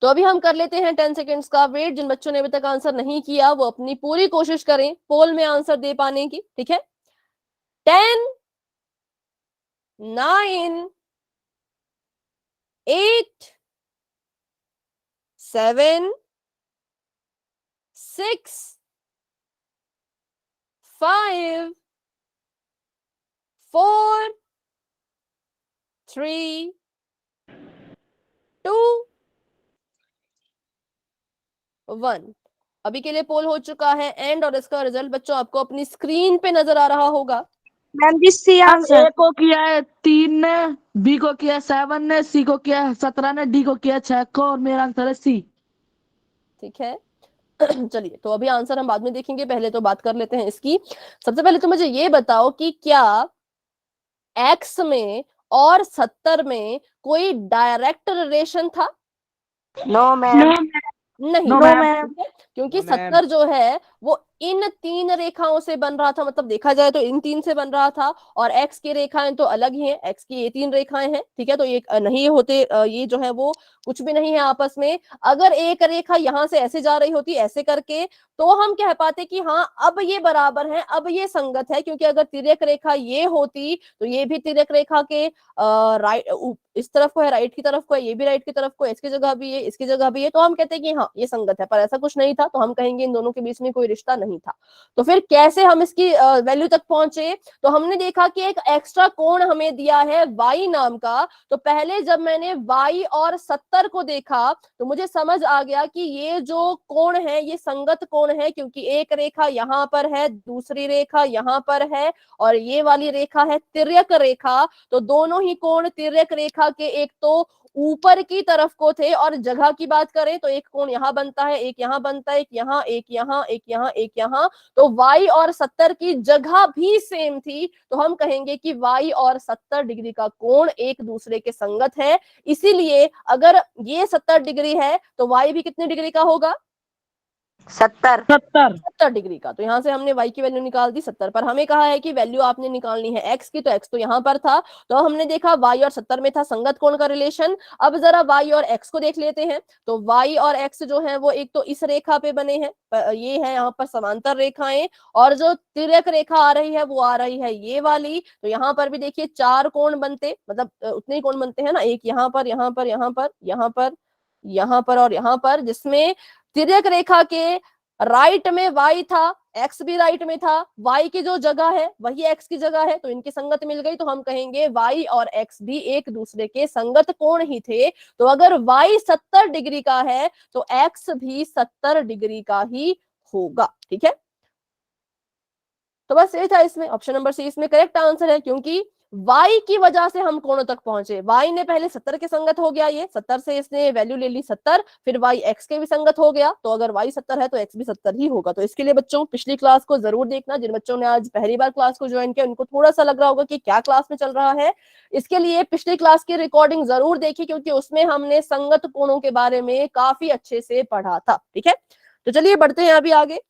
Speaker 1: तो अभी हम कर लेते हैं 10 सेकेंड्स का वेट। जिन बच्चों ने अभी तक आंसर नहीं किया वो अपनी पूरी कोशिश करें पोल में आंसर दे पाने की। ठीक है, 10 9 8 7 6 5 4 3 2 1। अभी के लिए पोल हो चुका है एंड, और इसका रिजल्ट बच्चों आपको अपनी स्क्रीन पे नजर आ रहा होगा।
Speaker 3: मैम जी सी
Speaker 4: मैम
Speaker 3: आंसर।
Speaker 4: ए को किया है 3 ने, बी को किया है 7 ने, सी को किया है 17 ने, डी को किया है 6 को, और मेरा आंसर है सी।
Speaker 1: ठीक है, चलिए तो अभी आंसर हम बाद में देखेंगे, पहले तो बात कर लेते हैं इसकी। सबसे पहले तो मुझे ये बताओ कि क्या एक्स में और 70 में कोई डायरेक्ट रिलेशन था?
Speaker 2: No ma'am.
Speaker 3: नो
Speaker 1: नहीं,
Speaker 4: नो
Speaker 3: नो
Speaker 4: मैम।
Speaker 3: मैम।
Speaker 1: ठीक है? क्योंकि
Speaker 5: नो मैम।
Speaker 1: 70 जो है वो इन 3 रेखाओं से बन रहा था, मतलब देखा जाए तो इन 3 से बन रहा था। और एक्स की रेखाएं तो अलग ही हैं, एक्स की ये 3 रेखाएं हैं। ठीक है, तो ये नहीं होते, ये जो है वो कुछ भी नहीं है आपस में। अगर एक रेखा यहां से ऐसे जा रही होती ऐसे करके, तो हम कह पाते कि हाँ अब ये बराबर है, अब ये संगत है। क्योंकि अगर तिर्यक रेखा ये होती तो ये भी तिर्यक रेखा के राइट, इस तरफ को है, राइट की तरफ को है, ये भी राइट की तरफ को, इसकी जगह भी है, इसकी जगह भी है, तो हम कहते हैं कि हाँ ये संगत है। पर ऐसा कुछ नहीं था, तो हम कहेंगे इन दोनों के बीच में कोई रिश्ता नहीं था। तो फिर कैसे हम इसकी वैल्यू तक पहुंचे? तो हमने देखा कि एक एक्स्ट्रा कोण हमें दिया है y नाम का। तो पहले जब मैंने y और 70 को देखा तो मुझे समझ आ गया कि ये जो कोण है ये संगत कोण है, क्योंकि एक रेखा यहाँ पर है, दूसरी रेखा यहाँ पर है, और ये वाली रेखा है तिर्यक रेखा। तो दोनों ही कोण तिर्यक रेखा के एक तो ऊपर की तरफ को थे, और जगह की बात करें तो एक कोण यहाँ बनता है, एक यहाँ बनता है, एक यहाँ, एक यहाँ, एक यहाँ, एक यहाँ। तो y और 70 की जगह भी सेम थी। तो हम कहेंगे कि y और 70 डिग्री का कोण एक दूसरे के संगत है। इसीलिए अगर ये 70 डिग्री है तो y भी कितने डिग्री का होगा?
Speaker 2: 70।
Speaker 1: 70 डिग्री का। तो यहाँ से हमने y की वैल्यू निकाल दी 70 पर। हमें कहा है कि वैल्यू आपने निकालनी है x की, तो x तो यहाँ पर था। तो हमने देखा y और 70 में था संगत कोण का रिलेशन। अब जरा y और x को देख लेते हैं। तो y और x जो है वो एक तो इस रेखा पे बने हैं, ये है यहाँ पर समांतर रेखाएं, और जो तिर्यक रेखा आ रही है वो आ रही है ये वाली। तो यहाँ पर भी देखिए 4 कोण बनते, मतलब उतने ही कोण बनते हैं ना, एक यहाँ पर, यहाँ पर, यहाँ पर, यहाँ पर, यहाँ पर और यहाँ पर, जिसमें तिर्यक रेखा के राइट में y था, x भी राइट में था, y की जो जगह है वही x की जगह है, तो इनकी संगत मिल गई। तो हम कहेंगे y और x भी एक दूसरे के संगत कोण ही थे। तो अगर y 70 डिग्री का है तो x भी 70 डिग्री का ही होगा। ठीक है, तो बस ये था इसमें, ऑप्शन नंबर सी इसमें करेक्ट आंसर है। क्योंकि y की वजह से हम कोणों तक पहुंचे। y ने पहले 70 के संगत हो गया, ये 70 से इसने वैल्यू ले ली 70, फिर y x के भी संगत हो गया। तो अगर y 70 है तो x भी 70 ही होगा। तो इसके लिए बच्चों पिछली क्लास को जरूर देखना। जिन बच्चों ने आज पहली बार क्लास को ज्वाइन किया उनको थोड़ा सा लग रहा होगा कि क्या क्लास में चल रहा है, इसके लिए पिछली क्लास की रिकॉर्डिंग जरूर देखी, क्योंकि उसमें हमने संगत कोणों के बारे में काफी अच्छे से पढ़ा था। ठीक है, तो चलिए बढ़ते हैं अभी आगे।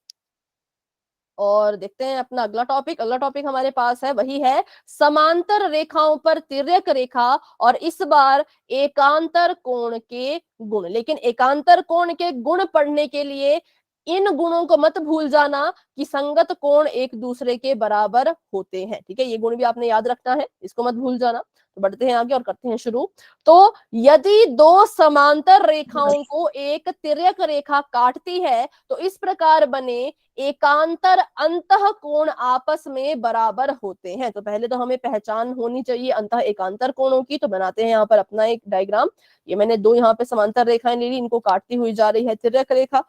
Speaker 1: और देखते हैं अपना अगला टॉपिक। अगला टॉपिक हमारे पास है, वही है समांतर रेखाओं पर तिर्यक रेखा और इस बार एकांतर कोण के गुण। लेकिन एकांतर कोण के गुण पढ़ने के लिए इन गुणों को मत भूल जाना कि संगत कोण एक दूसरे के बराबर होते हैं। ठीक है, ये गुण भी आपने याद रखना है, इसको मत भूल जाना। तो बढ़ते हैं आगे और करते हैं शुरू। तो यदि दो समांतर रेखाओं को एक तिर्यक रेखा काटती है तो इस प्रकार बने एकांतर अंतः कोण आपस में बराबर होते हैं। तो पहले तो हमें पहचान होनी चाहिए अंतः एकांतर कोणों की। तो बनाते हैं यहाँ पर अपना एक डायग्राम। ये मैंने दो यहाँ पे समांतर रेखाएं ले ली, इनको काटती हुई जा रही है तिर्यक रेखा।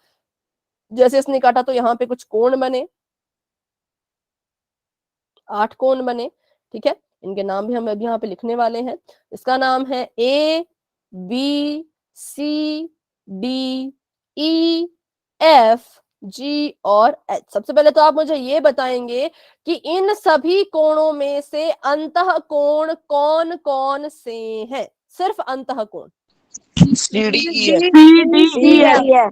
Speaker 1: जैसे इसने काटा तो यहाँ पे कुछ कोण बने, 8 कोण बने। ठीक है, इनके नाम भी हम अभी यहाँ पे लिखने वाले हैं। इसका नाम है A B C D E F G और एच। सबसे पहले तो आप मुझे ये बताएंगे कि इन सभी कोणों में से अंतः कोण कौन कौन से हैं? सिर्फ अंतः कोण।
Speaker 2: CDEF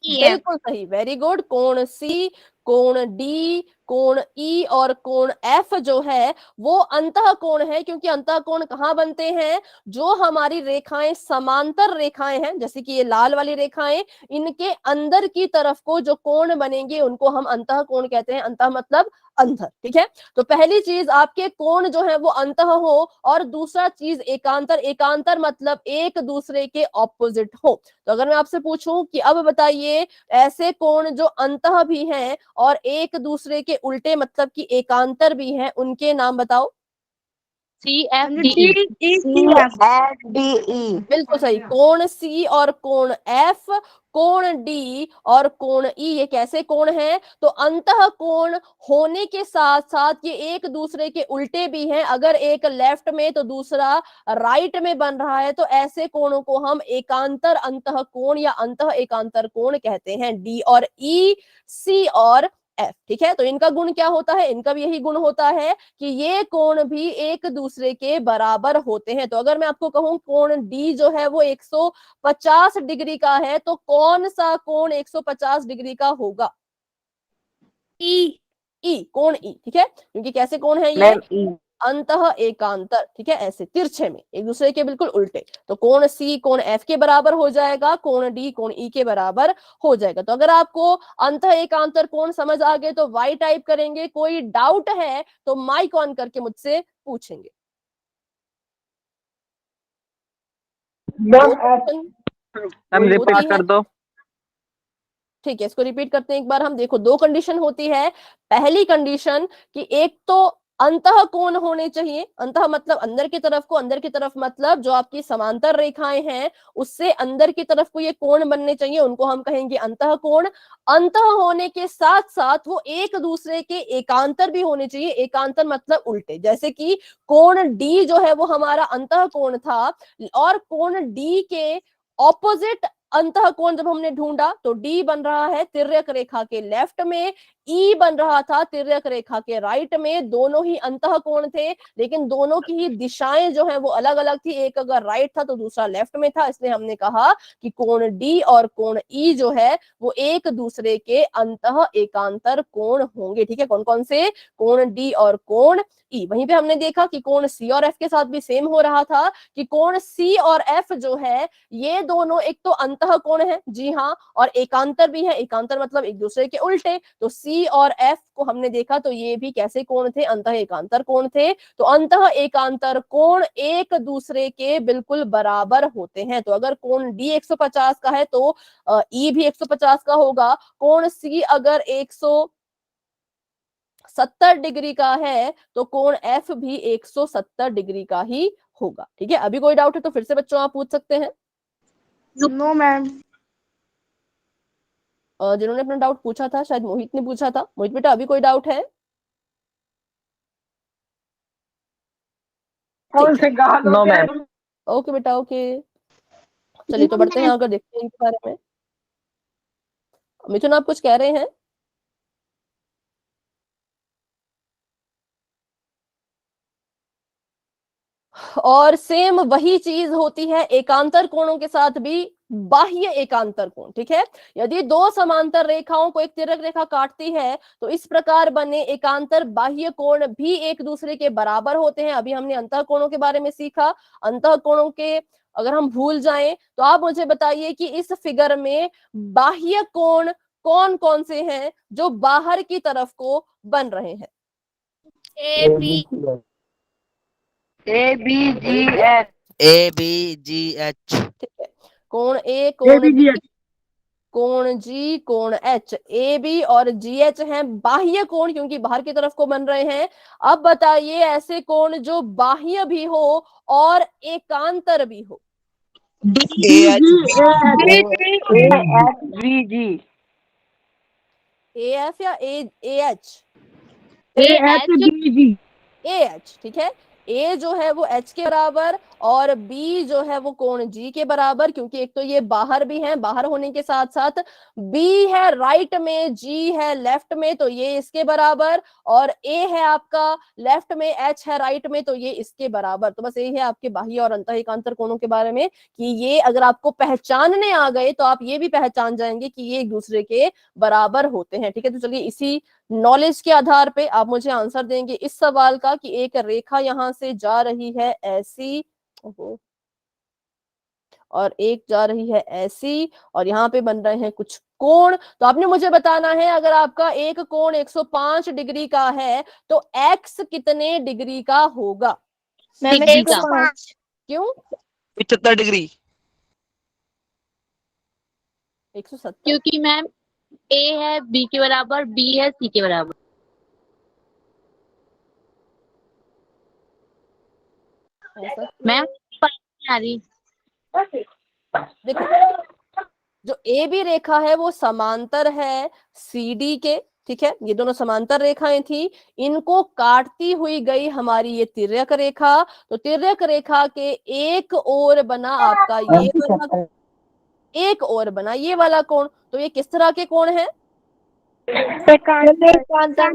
Speaker 1: बिल्कुल सही, वेरी गुड। कोण सी, कोण डी, कोण ई और कोण एफ जो है वो अंतः कोण है। क्योंकि अंतः कोण कहाँ बनते हैं? जो हमारी रेखाएं समांतर रेखाएं हैं, जैसे कि ये लाल वाली रेखाएं, इनके अंदर की तरफ को जो कोण बनेंगे उनको हम अंतः कोण कहते हैं। अंतः मतलब अंदर। ठीक है, तो पहली चीज आपके कोण जो है वो अंतः हो और दूसरा चीज एकांतर। एकांतर मतलब एक दूसरे के ऑपोजिट हो। तो अगर मैं आपसे पूछूं कि अब बताइए ऐसे कोण जो अंतः भी हैं और एक दूसरे के उल्टे मतलब कि एकांतर भी हैं, उनके नाम बताओ।
Speaker 2: CFDE
Speaker 1: बिल्कुल सही, कोण सी और कोण एफ, कोण डी और कोण ई, ये कैसे कोण हैं? तो अंतः कोण होने के साथ साथ ये एक दूसरे के उल्टे भी हैं। अगर एक लेफ्ट में तो दूसरा राइट में बन रहा है तो ऐसे कोणों को हम एकांतर अंतः कोण या अंतः एकांतर कोण कहते हैं। डी और ई, सी और एफ। ठीक है, तो इनका गुण क्या होता है? इनका भी यही गुण होता है कि ये कोण भी एक दूसरे के बराबर होते हैं। तो अगर मैं आपको कहूं कोण डी जो है वो 150 डिग्री का है, तो कौन सा कोण 150 डिग्री का होगा? ई। ई, कोण ई। ठीक है, क्योंकि कैसे कोण है ये?
Speaker 2: मैम E
Speaker 1: अंतः एकांतर। ठीक है, ऐसे तिरछे में एक दूसरे के बिल्कुल उल्टे। तो कोण सी कोण एफ के बराबर हो जाएगा, कोण डी कोण ई के बराबर हो जाएगा। तो अगर आपको अंतः एकांतर कोण समझ आ गए तो वाई टाइप करेंगे। कोई डाउट है तो माइक ऑन करके मुझसे पूछेंगे। दो
Speaker 5: मैम
Speaker 1: होती
Speaker 5: रिपीट
Speaker 1: है।
Speaker 5: कर दो।
Speaker 1: ठीक है, इसको रिपीट करते हैं एक बार हम। देखो, दो कंडीशन होती है। पहली कंडीशन कि एक तो अंतः कोण होने चाहिए। अंतः मतलब अंदर की तरफ को, अंदर की तरफ मतलब जो आपकी समांतर रेखाएं हैं उससे अंदर की तरफ को ये कोण बनने चाहिए, उनको हम कहेंगे अंतः कोण। अंतः होने के साथ साथ वो एक दूसरे के एकांतर भी होने चाहिए। एकांतर मतलब उल्टे। जैसे कि कोण डी जो है वो हमारा अंतः कोण था और कोण डी के ऑपोजिट अंतः कोण जब हमने ढूंढा तो डी बन रहा है तिर्यक रेखा के लेफ्ट में, ई बन रहा था तिर्यक रेखा के राइट में। दोनों ही अंतः कोण थे, लेकिन दोनों की ही दिशाएं जो है वो अलग अलग थी। एक अगर राइट था तो दूसरा लेफ्ट में था। इसलिए हमने कहा कि कोण डी और कोण ई जो है वो एक दूसरे के अंतः एकांतर कोण होंगे। ठीक है, कौन कौन से? कोण डी और कोण ई। वहीं पे हमने देखा कि कोण सी और एफ के साथ भी सेम हो रहा था कि कोण सी और एफ जो है ये दोनों एक तो अंतः कोण है, जी हाँ, और एकांतर भी है। एकांतर मतलब एक दूसरे के उल्टे। तो सी और एफ को हमने देखा तो ये भी कैसे कोण थे? अंतः एकांतर कोण थे। तो अंतः एकांतर कोण एक दूसरे के बिल्कुल बराबर होते हैं। तो अगर कोण डी 150 का है तो ई भी 150 का होगा। कोण सी अगर 170 डिग्री का है तो कोण एफ भी 170 डिग्री का ही होगा। ठीक है, अभी कोई डाउट है तो फिर से बच्चों आप पूछ सकते हैं।
Speaker 3: No ma'am.
Speaker 1: जिन्होंने अपना डाउट पूछा था, शायद मोहित ने पूछा था। मोहित बेटा, अभी कोई डाउट है? ठीक है,
Speaker 5: नो मैम।
Speaker 1: ओके बेटा, ओके। चलिए तो बढ़ते हैं आगे, देखते हैं इनके बारे में। मिथुन, आप कुछ कह रहे हैं? और सेम वही चीज होती है एकांतर कोणों के साथ भी। बाह्य एकांतर कोण। ठीक है, यदि दो समांतर रेखाओं को एक तिर्यक रेखा काटती है तो इस प्रकार बने एकांतर बाह्य कोण भी एक दूसरे के बराबर होते हैं। अभी हमने अंतः कोणों के बारे में सीखा। अंतः कोणों के अगर हम भूल जाएं तो आप मुझे बताइए कि इस फिगर में बाह्य कोण कौन कौन से हैं जो बाहर की तरफ को बन रहे हैं।
Speaker 3: ए बी
Speaker 2: ABGH
Speaker 5: ABGH
Speaker 1: ठीक है, कोण ए, कोण बी,
Speaker 4: ABGH
Speaker 1: कोण जी, कोण एच। ए बी और जी एच हैं बाह्य कोण, क्योंकि बाहर की तरफ को बन रहे हैं। अब बताइए ऐसे कोण जो बाह्य भी हो और एकांतर भी हो।
Speaker 2: AHBG
Speaker 1: ए एफ या A H?
Speaker 4: AHBG
Speaker 1: A H, ठीक है। ए जो है वो एच के बराबर और बी जो है वो कोण जी के बराबर, क्योंकि एक तो ये बाहर भी है, बाहर होने के साथ साथ बी है राइट में, जी है लेफ्ट में, तो ये इसके बराबर, और ए है आपका लेफ्ट में, एच है राइट में, तो ये इसके बराबर। तो बस यही है आपके बाह्य और अंतः एकांतर कोणों के बारे में कि ये अगर आपको पहचानने आ गए तो आप ये भी पहचान जाएंगे कि ये एक दूसरे के बराबर होते हैं। ठीक है, तो चलिए इसी नॉलेज के आधार पे आप मुझे आंसर देंगे इस सवाल का कि एक रेखा यहां से जा रही है ऐसी, और एक जा रही है ऐसी, और यहाँ पे बन रहे हैं कुछ कोण। तो आपने मुझे बताना है अगर आपका एक कोण 105 डिग्री का है तो एक्स कितने डिग्री का होगा।
Speaker 3: डिग्री का
Speaker 2: 105
Speaker 1: क्यों?
Speaker 5: 75 डिग्री।
Speaker 1: 170?
Speaker 3: क्योंकि मैम ए है बी के बराबर, बी है सी के बराबर।
Speaker 1: ऐसा
Speaker 3: मैम पता नहीं आ रही।
Speaker 1: देखो, जो ए बी रेखा है वो समांतर है सी डी के। ठीक है, ये दोनों समांतर रेखाएं थी, इनको काटती हुई गई हमारी ये तिर्यक रेखा। तो तिर्यक रेखा के एक ओर बना आपका ये वाला, एक ओर बना ये वाला कोण। तो ये किस तरह के कोण है?
Speaker 3: एकांतर
Speaker 1: एकांतर,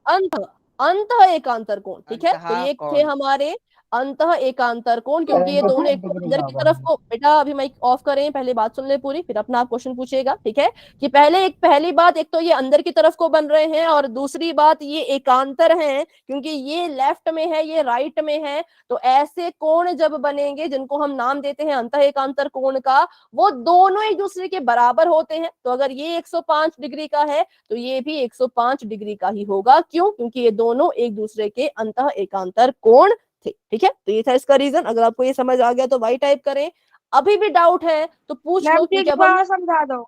Speaker 1: अंत अंत एकांतर कोण। ठीक है, तो ये थे हमारे अंत एकांतर कोण, क्योंकि ये दोनों एक तो अंदर की तरफ को, बेटा अभी माइक ऑफ करें, पहले बात सुन ले पूरी, फिर अपना आप क्वेश्चन पूछिएगा। ठीक है, कि पहली बात, एक तो ये अंदर की तरफ को बन रहे हैं, और दूसरी बात ये एकांतर हैं, क्योंकि ये लेफ्ट में है, ये राइट में है। तो ऐसे कोण जब बनेंगे जिनको हम नाम देते हैं अंत एकांतर कोण का, वो दोनों एक दूसरे के बराबर होते हैं। तो अगर ये 105 डिग्री का है तो ये भी 105 डिग्री का ही होगा। क्यों? क्योंकि ये दोनों एक दूसरे के अंतः एकांतर कोण थे। ठीक है, तो ये था इसका रीजन। अगर आपको ये समझ आ गया तो वाई टाइप करें। अभी भी डाउट है तो पूछ लो, क्योंकि अब हम
Speaker 2: समझा दो।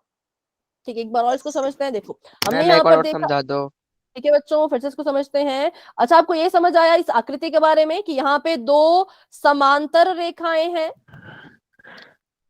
Speaker 1: ठीक है एक बार और इसको समझते हैं। देखो, हमने
Speaker 5: मैम
Speaker 1: यहाँ
Speaker 5: एक
Speaker 1: पर
Speaker 5: और
Speaker 1: देखा।
Speaker 5: समझा दो।
Speaker 1: ठीक है बच्चों, फिर से इसको समझते हैं। अच्छा, आपको ये समझ आया इस आकृति के बारे में कि यहाँ पे दो समांतर रेखाएं हैं।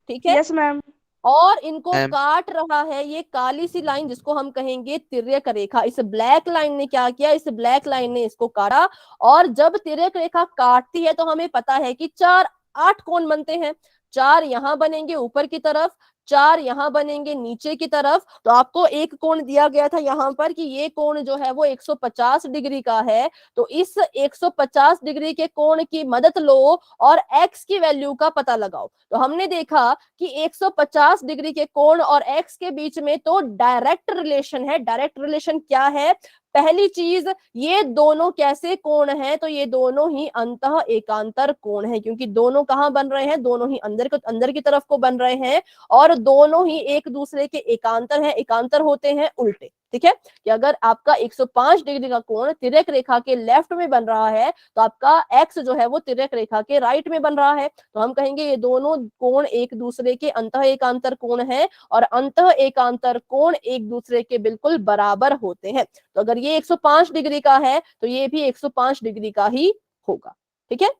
Speaker 1: ठीक है,
Speaker 2: यस मैम।
Speaker 1: और इनको
Speaker 5: मैम
Speaker 1: काट रहा है ये काली सी लाइन, जिसको हम कहेंगे तिर्यक रेखा। इस ब्लैक लाइन ने क्या किया? इस ब्लैक लाइन ने इसको काटा। और जब तिर्यक रेखा काटती है तो हमें पता है कि 8 कोण बनते हैं। 4 यहां बनेंगे ऊपर की तरफ, 4 यहां बनेंगे नीचे की तरफ। तो आपको एक कोण दिया गया था यहां पर कि ये कोण जो है वो 150 डिग्री का है। तो इस 150 डिग्री के कोण की मदद लो और x की वैल्यू का पता लगाओ। तो हमने देखा कि 150 डिग्री के कोण और x के बीच में तो डायरेक्ट रिलेशन है। डायरेक्ट रिलेशन क्या है? पहली चीज, ये दोनों कैसे कोण हैं? तो ये दोनों ही अंतः एकांतर कोण हैं, क्योंकि दोनों कहां बन रहे हैं? दोनों ही अंदर की तरफ को बन रहे हैं, और दोनों ही एक दूसरे के एकांतर हैं। एकांतर होते हैं उल्टे। ठीक है, कि अगर आपका 105 डिग्री का कोण तिर्यक रेखा के लेफ्ट में बन रहा है तो आपका एक्स जो है वो तिर्यक रेखा के राइट में बन रहा है। तो हम कहेंगे ये दोनों कोण एक दूसरे के अंतः एकांतर कोण हैं, और अंतः एकांतर कोण एक दूसरे के बिल्कुल बराबर होते हैं। तो अगर ये 105 डिग्री का है तो ये भी 105 डिग्री का ही होगा। ठीक है,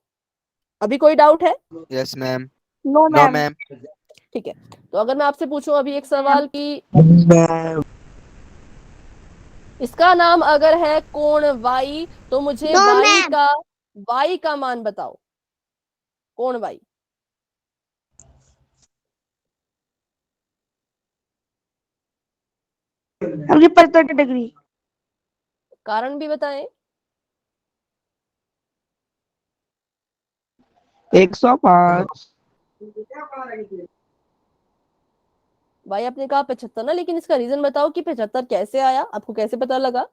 Speaker 1: अभी कोई डाउट है?
Speaker 5: Yes ma'am.
Speaker 2: No
Speaker 5: no ma'am.
Speaker 1: ठीक है, तो अगर मैं आपसे पूछूं अभी एक सवाल की, इसका नाम अगर है कोण y, तो मुझे y का मान बताओ। कोण y
Speaker 2: हमने 75 डिग्री।
Speaker 1: कारण भी बताएं।
Speaker 4: 105
Speaker 1: भाई आपने कहा 75 ना, लेकिन इसका रीजन बताओ कि 75 कैसे आया, आपको कैसे पता लगा?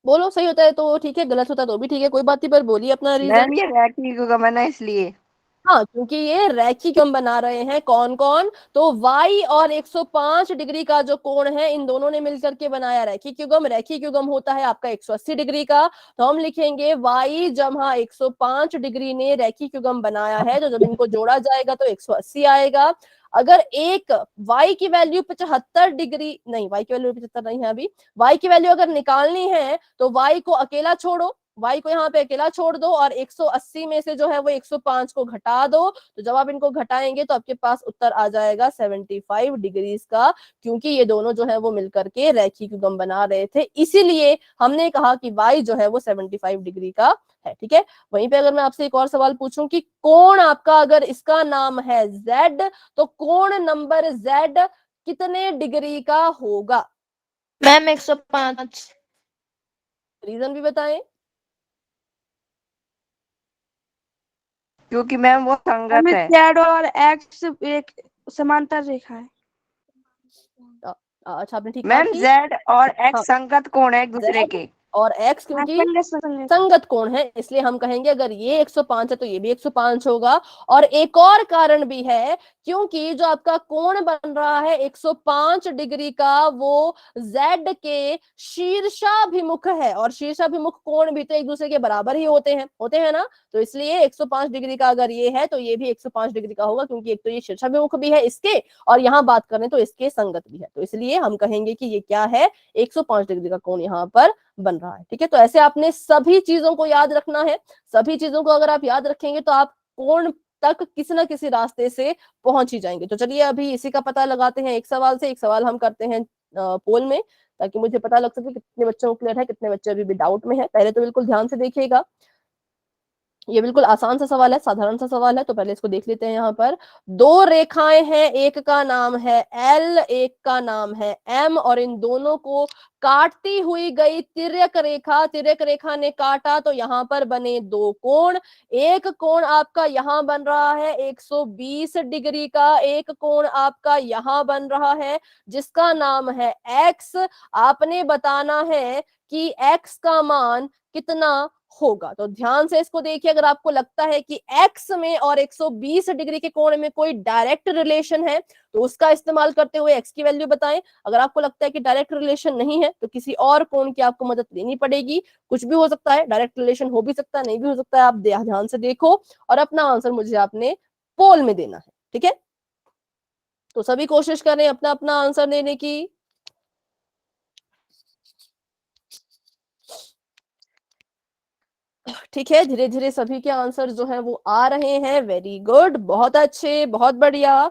Speaker 1: बोलो, सही होता है तो ठीक है, गलत होता है तो भी ठीक है, कोई बात नहीं, पर बोलिए अपना रीजन।
Speaker 2: मैम ये रैखिक युग्म है ना, इसलिए।
Speaker 1: हाँ, क्योंकि ये रैखिक हम बना रहे हैं। कौन कौन? तो y और 105 डिग्री का जो कोण है, इन दोनों ने मिलकर के बनाया रैखिक युग्म। रैखिक युग्म होता है आपका 180 डिग्री का। तो हम लिखेंगे y जमा 105 डिग्री ने रैखिक युग्म बनाया है। तो जब इनको जोड़ा जाएगा तो 180 आएगा। अगर एक y की वैल्यू 75 डिग्री, नहीं y की वैल्यू 75 नहीं है अभी, y की वैल्यू अगर निकालनी है तो y को अकेला छोड़ो, y को यहाँ पे अकेला छोड़ दो, और 180 में से जो है वो 105 को घटा दो। तो जब आप इनको घटाएंगे तो आपके पास उत्तर आ जाएगा 75 डिग्रीज का, क्योंकि ये दोनों जो है वो मिलकर के रैखिक युग्म बना रहे थे, इसीलिए हमने कहा कि y जो है वो 75 डिग्री का है। ठीक है, वहीं पे अगर मैं आपसे एक और सवाल पूछूं कि कोण आपका अगर इसका नाम है z, तो कोण नंबर z कितने डिग्री का होगा?
Speaker 3: मैम 105।
Speaker 1: रीजन भी बताएं।
Speaker 2: क्योंकि मैम वो संगत
Speaker 6: हमें
Speaker 2: है।
Speaker 6: जेड और एक्स एक समांतर रेखा है।
Speaker 1: अच्छा, आपने ठीक कहा
Speaker 2: मैम
Speaker 1: कि
Speaker 2: जेड और
Speaker 1: हाँ,
Speaker 2: एक्स संगत कोण है एक दूसरे
Speaker 1: z
Speaker 2: के।
Speaker 1: और x
Speaker 6: हाँ,
Speaker 1: क्योंकि
Speaker 6: संगत संगत।
Speaker 1: संगत कोण है, इसलिए हम कहेंगे अगर ये 105 है तो ये भी 105 होगा। और एक और कारण भी है, क्योंकि जो आपका कोण बन रहा है 105 डिग्री का, वो z के शीर्षाभिमुख है, और शीर्षाभिमुख कोण भी तो एक दूसरे के बराबर ही होते हैं ना। तो इसलिए 105 डिग्री का अगर ये है तो ये भी 105 डिग्री का होगा, क्योंकि एक तो ये शीर्षाभिमुख भी है इसके, और यहाँ बात करें तो इसके संगत भी है। तो इसलिए हम कहेंगे कि ये क्या है, 105 डिग्री का कोण यहाँ पर बन रहा है। ठीक है, तो ऐसे आपने सभी चीजों को याद रखना है। सभी चीजों को अगर आप याद रखेंगे तो आप कोण तक किसी ना किसी रास्ते से पहुंच ही जाएंगे। तो चलिए अभी इसी का पता लगाते हैं एक सवाल से। एक सवाल हम करते हैं पोल में, ताकि मुझे पता लग सके कितने बच्चों को क्लियर है, कितने बच्चे अभी भी डाउट में है। पहले तो बिल्कुल ध्यान से देखिएगा, ये बिल्कुल आसान सा सवाल है, साधारण सा सवाल है। तो पहले इसको देख लेते हैं। यहाँ पर दो रेखाएं हैं, एक का नाम है L, एक का नाम है M, और इन दोनों को काटती हुई गई तिर्यक रेखा ने काटा, तो यहाँ पर बने दो कोण। एक कोण आपका यहाँ बन रहा है 120 डिग्री का, एक कोण आपका यहाँ बन रहा है जिसका नाम है x। आपने बताना है कि x का मान कितना होगा। तो ध्यान से इसको देखिए, अगर आपको लगता है कि x में और 120 डिग्री के कोण में कोई डायरेक्ट रिलेशन है तो उसका इस्तेमाल करते हुए x की वैल्यू बताएं। अगर आपको लगता है कि डायरेक्ट रिलेशन नहीं है तो किसी और कोण की आपको मदद लेनी पड़ेगी। कुछ भी हो सकता है, डायरेक्ट रिलेशन हो भी सकता है, नहीं भी हो सकता है। आप ध्यान से देखो और अपना आंसर मुझे आपने पोल में देना है। ठीक है, तो सभी कोशिश करें अपना अपना आंसर देने की। ठीक है, धीरे धीरे सभी के आंसर जो है वो आ रहे हैं। वेरी गुड, बहुत अच्छे, बहुत बढ़िया।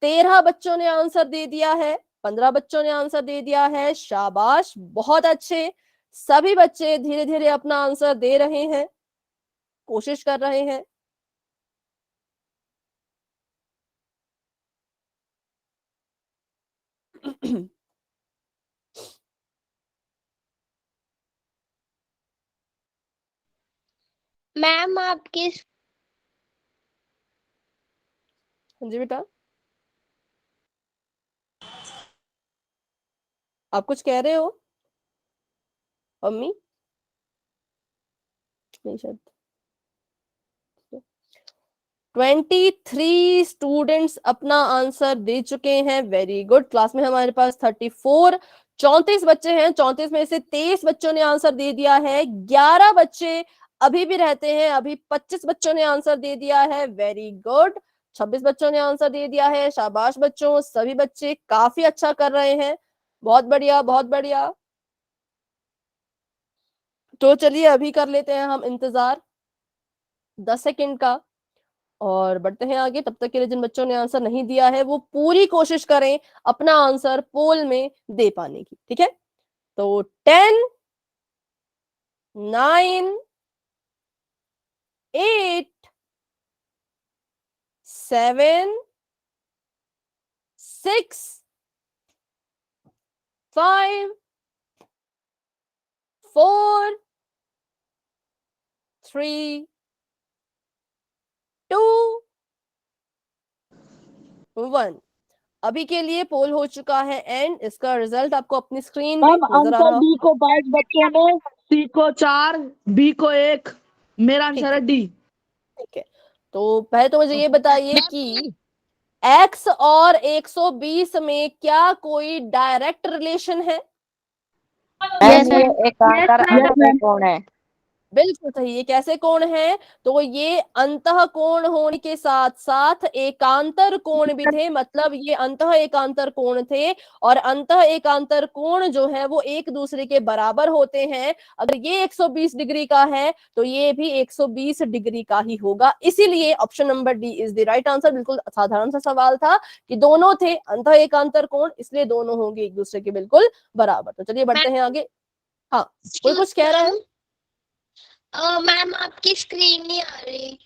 Speaker 1: 13 बच्चों ने आंसर दे दिया है, 15 बच्चों ने आंसर दे दिया है। शाबाश, बहुत अच्छे। सभी बच्चे धीरे धीरे अपना आंसर दे रहे हैं, कोशिश कर रहे हैं।
Speaker 3: मैम आपकी
Speaker 1: हाँ जी बेटा, आप कुछ कह रहे हो अम्मी? नहीं शायद। 23 स्टूडेंट्स अपना आंसर दे चुके हैं। Very good. क्लास में हमारे पास 34 बच्चे हैं। 34 में से 23 बच्चों ने आंसर दे दिया है। 11 बच्चे अभी भी रहते हैं, अभी 25 बच्चों ने आंसर दे दिया है। Very good. 26 बच्चों ने आंसर दे दिया है। शाबाश बच्चों, सभी बच्चे काफी अच्छा कर रहे हैं। बहुत बढ़िया, बहुत बढ़िया। तो चलिए अभी कर लेते हैं हम इंतजार 10 सेकंड का और बढ़ते हैं आगे। तब तक के लिए जिन बच्चों ने आंसर नहीं दिया है वो पूरी कोशिश करें अपना आंसर पोल में दे पाने की। ठीक है, तो 10, 9, 8, 7, 6, 5, 4, 3, 2, 1। अभी के लिए पोल हो चुका है एंड इसका रिजल्ट आपको अपनी स्क्रीन पे
Speaker 4: मैम
Speaker 1: नजर आ
Speaker 4: आंसर
Speaker 1: रहा
Speaker 4: डी को 22 बच्चों ने, सी को 4, बी को 1। मेरा
Speaker 1: ठीक
Speaker 4: आंसर है
Speaker 1: है,
Speaker 4: डी।
Speaker 1: ठीक है। तो पहले तो मुझे ये बताइए कि x और 120 में क्या कोई डायरेक्ट रिलेशन है?
Speaker 2: मैम ये
Speaker 3: मैम।
Speaker 2: एकांतर
Speaker 4: यस
Speaker 2: अंत
Speaker 4: मैम।
Speaker 2: कोण है।
Speaker 1: बिल्कुल सही। ये कैसे कोण है? तो ये अंतः कोण होने के साथ साथ एकांतर कोण भी थे, मतलब ये अंतः एकांतर कोण थे। और अंतः एकांतर कोण जो है वो एक दूसरे के बराबर होते हैं। अगर ये 120 डिग्री का है तो ये भी 120 डिग्री का ही होगा, इसीलिए option number D is the right answer. बिल्कुल साधारण सा सवाल था कि दोनों थे अंतः एकांतर कोण, इसलिए दोनों होंगे एक दूसरे के बिल्कुल बराबर। तो चलिए बढ़ते हैं आगे। हाँ, कोई कुछ कह रहा है?
Speaker 3: मैम आपकी स्क्रीन नहीं आ रही।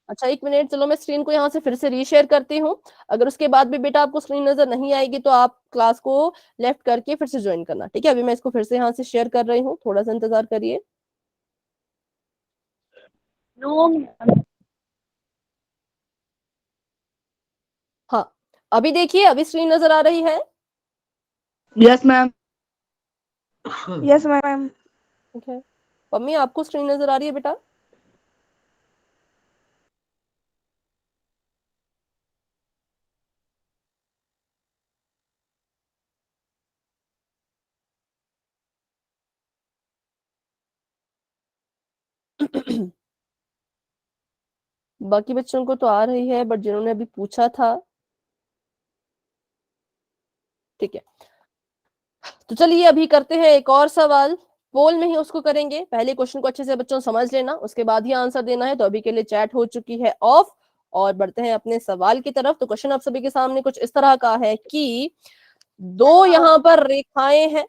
Speaker 1: अच्छा, एक मिनट, चलो मैं स्क्रीन को यहाँ से फिर से रीशेयर करती हूँ। अगर उसके बाद भी बेटा आपको स्क्रीन नजर नहीं आएगी तो आप क्लास को लेफ्ट करके फिर से ज्वाइन करना, ठीक है? अभी मैं इसको फिर से यहाँ से शेयर कर रही हूँ, थोड़ा सा इंतजार करिए।
Speaker 3: नो।
Speaker 1: हाँ, अभी देखिए, अभी स्क्रीन नजर आ रही है।
Speaker 4: Yes ma'am.
Speaker 6: Yes ma'am.
Speaker 1: ठीक है, मम्मी आपको स्क्रीन नजर आ रही है बेटा? बाकी बच्चों को तो आ रही है, बट जिन्होंने अभी पूछा था, ठीक है। तो चलिए अभी करते हैं एक और सवाल, पोल में ही उसको करेंगे। पहले क्वेश्चन को अच्छे से बच्चों समझ लेना, उसके बाद ही आंसर देना है। तो अभी के लिए चैट हो चुकी है ऑफ, और बढ़ते हैं अपने सवाल की तरफ। तो क्वेश्चन आप सभी के सामने कुछ इस तरह का है कि दो यहाँ पर रेखाएं हैं।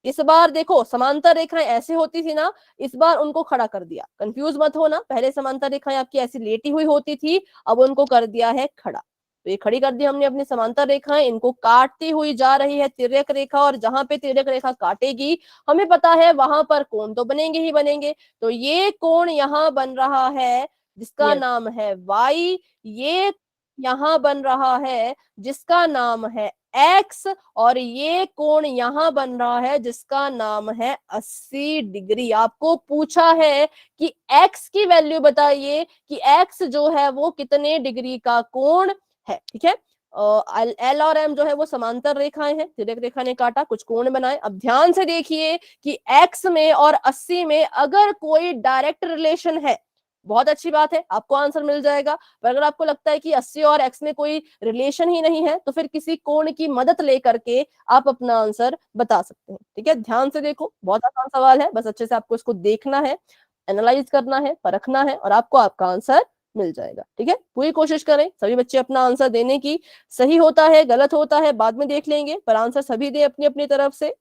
Speaker 1: इस बार देखो, समांतर रेखाएं ऐसे होती थी ना, इस बार उनको खड़ा कर दिया। कंफ्यूज मत होना, पहले समांतर रेखाएं आपकी ऐसी लेटी हुई होती थी, अब उनको कर दिया है खड़ा। तो ये खड़ी कर दी हमने अपनी समांतर रेखाएं, इनको काटती हुई जा रही है तिर्यक रेखा, और जहां पे तिर्यक रेखा काटेगी हमें पता है वहां पर कोण तो बनेंगे ही बनेंगे। तो ये कोण यहाँ बन रहा है जिसका नाम है y, ये यहाँ बन रहा है जिसका नाम है x, और ये कोण यहाँ बन रहा है जिसका नाम है 80 डिग्री। आपको पूछा है कि x की वैल्यू बताइए कि x जो है वो कितने डिग्री का कोण है, ठीक है? एल और एम जो है वो समांतर रेखाएं हैं, तिर्यक रेखा ने काटा, कुछ कोण बनाए। अब ध्यान से देखिए कि x में और 80 में अगर कोई डायरेक्ट रिलेशन है, बहुत अच्छी बात है, आपको आंसर मिल जाएगा। पर अगर आपको लगता है कि 80 और x में कोई रिलेशन ही नहीं है, तो फिर किसी कोण की मदद लेकर के आप अपना आंसर बता सकते हैं, ठीक है? ध्यान से देखो, बहुत आसान सवाल है, बस अच्छे से आपको इसको देखना है, एनालाइज करना है, परखना है, और आपको आपका आंसर मिल जाएगा, ठीक है? पूरी कोशिश करें सभी बच्चे अपना आंसर देने की। सही होता है गलत होता है बाद में देख लेंगे, पर आंसर सभी दें अपनी अपनी तरफ से।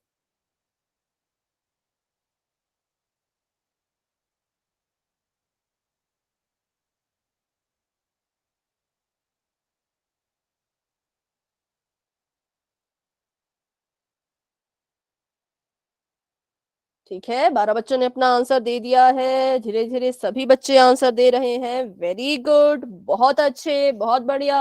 Speaker 1: ठीक है, 12 बच्चों ने अपना आंसर दे दिया है। धीरे धीरे सभी बच्चे आंसर दे रहे हैं। वेरी गुड, बहुत अच्छे, बहुत बढ़िया।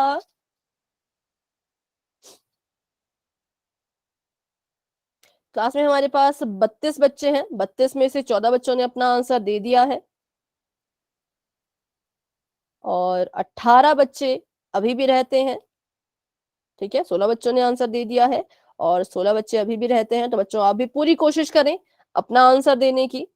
Speaker 1: क्लास में हमारे पास 32 बच्चे हैं, 32 में से 14 बच्चों ने अपना आंसर दे दिया है, और 18 बच्चे अभी भी रहते हैं, ठीक है? 16 बच्चों ने आंसर दे दिया है, और 16 बच्चे अभी भी रहते हैं। तो बच्चों आप भी पूरी कोशिश करें अपना आंसर देने की।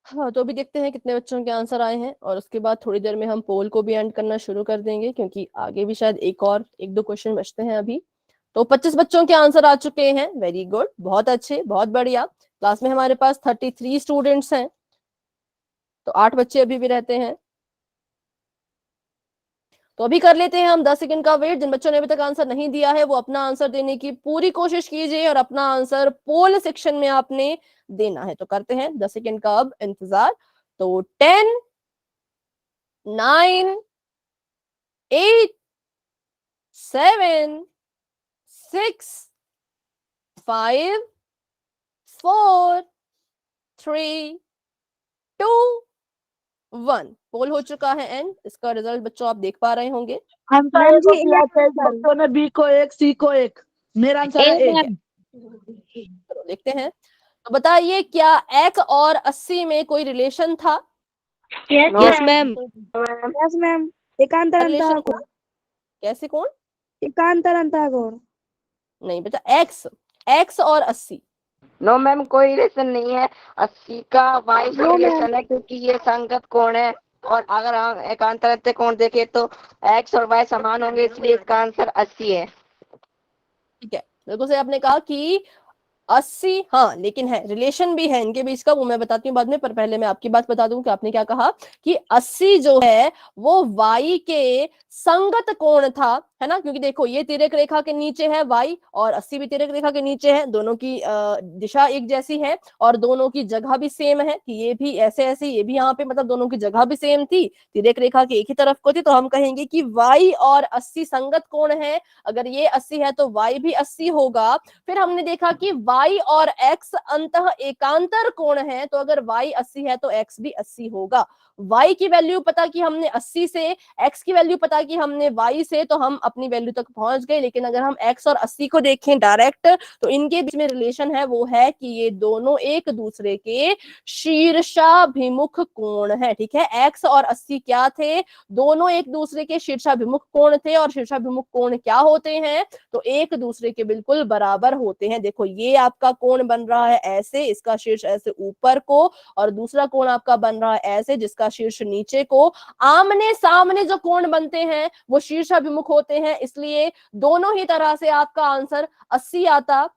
Speaker 1: हाँ, तो अभी देखते हैं कितने बच्चों के आंसर आए हैं और उसके बाद थोड़ी देर में हम पोल को भी एंड करना शुरू कर देंगे, क्योंकि आगे भी शायद एक दो क्वेश्चन बचते हैं अभी। तो 25 बच्चों के आंसर आ चुके हैं। वेरी गुड, बहुत अच्छे, बहुत बढ़िया। क्लास में हमारे पास 33 स्टूडेंट्स हैं, तो 8 बच्चे अभी भी रहते हैं। तो अभी कर लेते हैं हम 10 सेकंड का वेट। जिन बच्चों ने अभी तक आंसर नहीं दिया है वो अपना आंसर देने की पूरी कोशिश कीजिए और अपना आंसर पोल सेक्शन में आपने देना है। तो करते हैं 10 सेकंड का अब इंतजार। तो 10, 9, 8, 7, 6, 5, 4, 3, 2, 1। पोल हो चुका है एंड इसका रिजल्ट बच्चों आप देख पा रहे होंगे।
Speaker 6: मैम जी
Speaker 4: बच्चों ने बी को 1, सी को 1। मेरा आंसर है 1।
Speaker 1: चलो देखते हैं। तो बताइए, क्या एक और 80 में कोई रिलेशन था?
Speaker 3: Yes ma'am.
Speaker 6: Yes ma'am. एकांतर
Speaker 1: रिलेशन
Speaker 6: अंतः
Speaker 1: था? कैसे, कौन?
Speaker 6: एकांतर अंतः कोण।
Speaker 1: नहीं बेटा, एक्स और 80।
Speaker 2: नो मैम, कोई रिलेशन नहीं है। 80 का वाई से रिलेशन है, क्योंकि ये संगत कोण है। और अगर हम एकांतर कोण देखें तो एक्स और वाई समान होंगे, इसलिए इसका आंसर 80 है।
Speaker 1: ठीक है, बिल्कुल सही आपने कहा कि 80, हाँ, लेकिन है रिलेशन भी है इनके बीच का, वो मैं बताती हूँ बाद में। पर पहले मैं आपकी बात बता दूं कि आपने क्या कहा कि 80 जो है वो वाई के संगत कोण था, है ना? क्योंकि देखो ये तिर्यक रेखा के नीचे है वाई और 80 भी तिर्यक रेखा के नीचे है। दोनों की दिशा एक जैसी है और दोनों की जगह भी सेम है कि ये भी ऐसे ऐसे, ये भी यहाँ पे, मतलब दोनों की जगह भी सेम थी, तिर्यक रेखा के एक ही तरफ को थी। तो हम कहेंगे कि वाई और 80 संगत कोण है। अगर ये 80 है तो वाई भी 80 होगा। फिर हमने देखा कि y और x अंतः एकांतर कोण है, तो अगर y 80 है तो x भी 80 होगा। y की वैल्यू पता की हमने 80 से, x की वैल्यू पता की हमने y से, तो हम अपनी वैल्यू तक पहुंच गए। लेकिन अगर हम x और 80 को देखें डायरेक्ट, तो इनके बीच में रिलेशन है, वो है कि ये दोनों एक दूसरे के शीर्षाभिमुख कोण है। ठीक है, x और 80 क्या थे? दोनों एक दूसरे के शीर्षाभिमुख कोण थे। और शीर्षाभिमुख कोण क्या होते हैं? तो एक दूसरे के बिल्कुल बराबर होते हैं। देखो ये आपका कोण बन रहा है ऐसे, इसका शीर्ष ऐसे ऊपर को, और दूसरा कोण आपका बन रहा है ऐसे, जिसका शीर्ष नीचे को। आमने सामने जो कोण बनते हैं वो शीर्षाभिमुख होते हैं, इसलिए दोनों ही तरह से आपका आंसर 80 आता।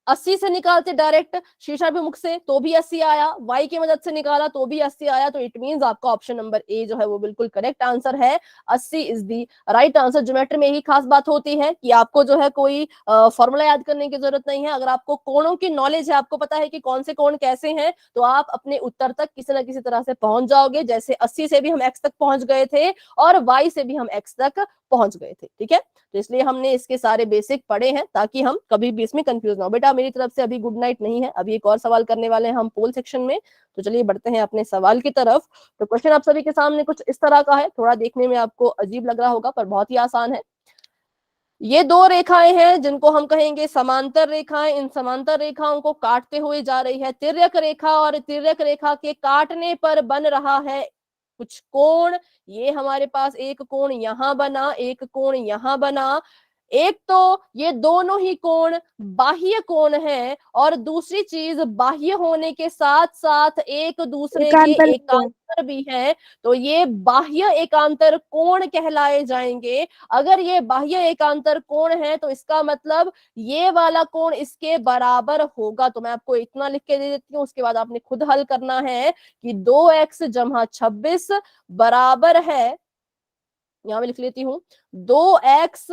Speaker 1: 80 से निकालते डायरेक्ट शीर्षाभिमुख से तो भी 80 आया, y की मदद से निकाला तो भी 80 आया। तो इट मींस आपका ऑप्शन नंबर ए जो है वो बिल्कुल करेक्ट आंसर है। 80 is the right answer. Geometry में यही खास बात होती है कि आपको जो है कोई फॉर्मूला याद करने की जरूरत नहीं है। अगर आपको कोणों की नॉलेज है, आपको पता है कि कौन से कोण कैसे हैं, तो आप अपने उत्तर तक किसी ना किसी तरह से पहुंच जाओगे। जैसे 80 से भी हम x तक पहुंच गए थे और y से भी हम x तक पहुंच गए थे। ठीक है, तो इसलिए हमने इसके सारे बेसिक पढ़े हैं ताकि हम कभी भी इसमें कंफ्यूज ना हो। बेटा मेरी तरफ से अभी गुड नाइट नहीं है, अभी एक और सवाल करने वाले हैं हम पोल सेक्शन में। तो चलिए बढ़ते हैं अपने सवाल की तरफ। तो क्वेश्चन आप सभी के सामने कुछ इस तरह का है, थोड़ा देखने में आपको अजीब लग रहा होगा पर बहुत ही आसान है। ये दो रेखाएं हैं जिनको हम कहेंगे समांतर रेखाएं। इन समांतर रेखाओं को काटते हुए जा रही है तिर्यक रेखा, और तिर्यक रेखा के काटने पर बन रहा है कुछ कोण। ये हमारे पास एक कोण यहां बना, एक कोण यहां बना। एक तो ये दोनों ही कोण बाह्य कोण है, और दूसरी चीज बाह्य होने के साथ साथ एक दूसरे के
Speaker 6: एकांतर कोण।
Speaker 1: एकांतर भी है। तो ये बाह्य एकांतर कोण कहलाए जाएंगे। अगर ये बाह्य एकांतर कोण है तो इसका मतलब ये वाला कोण इसके बराबर होगा। तो मैं आपको इतना लिख के दे देती हूँ, उसके बाद आपने खुद हल करना है कि 2x जमा 26 बराबर है, यहां मैं लिख लेती हूं, 2x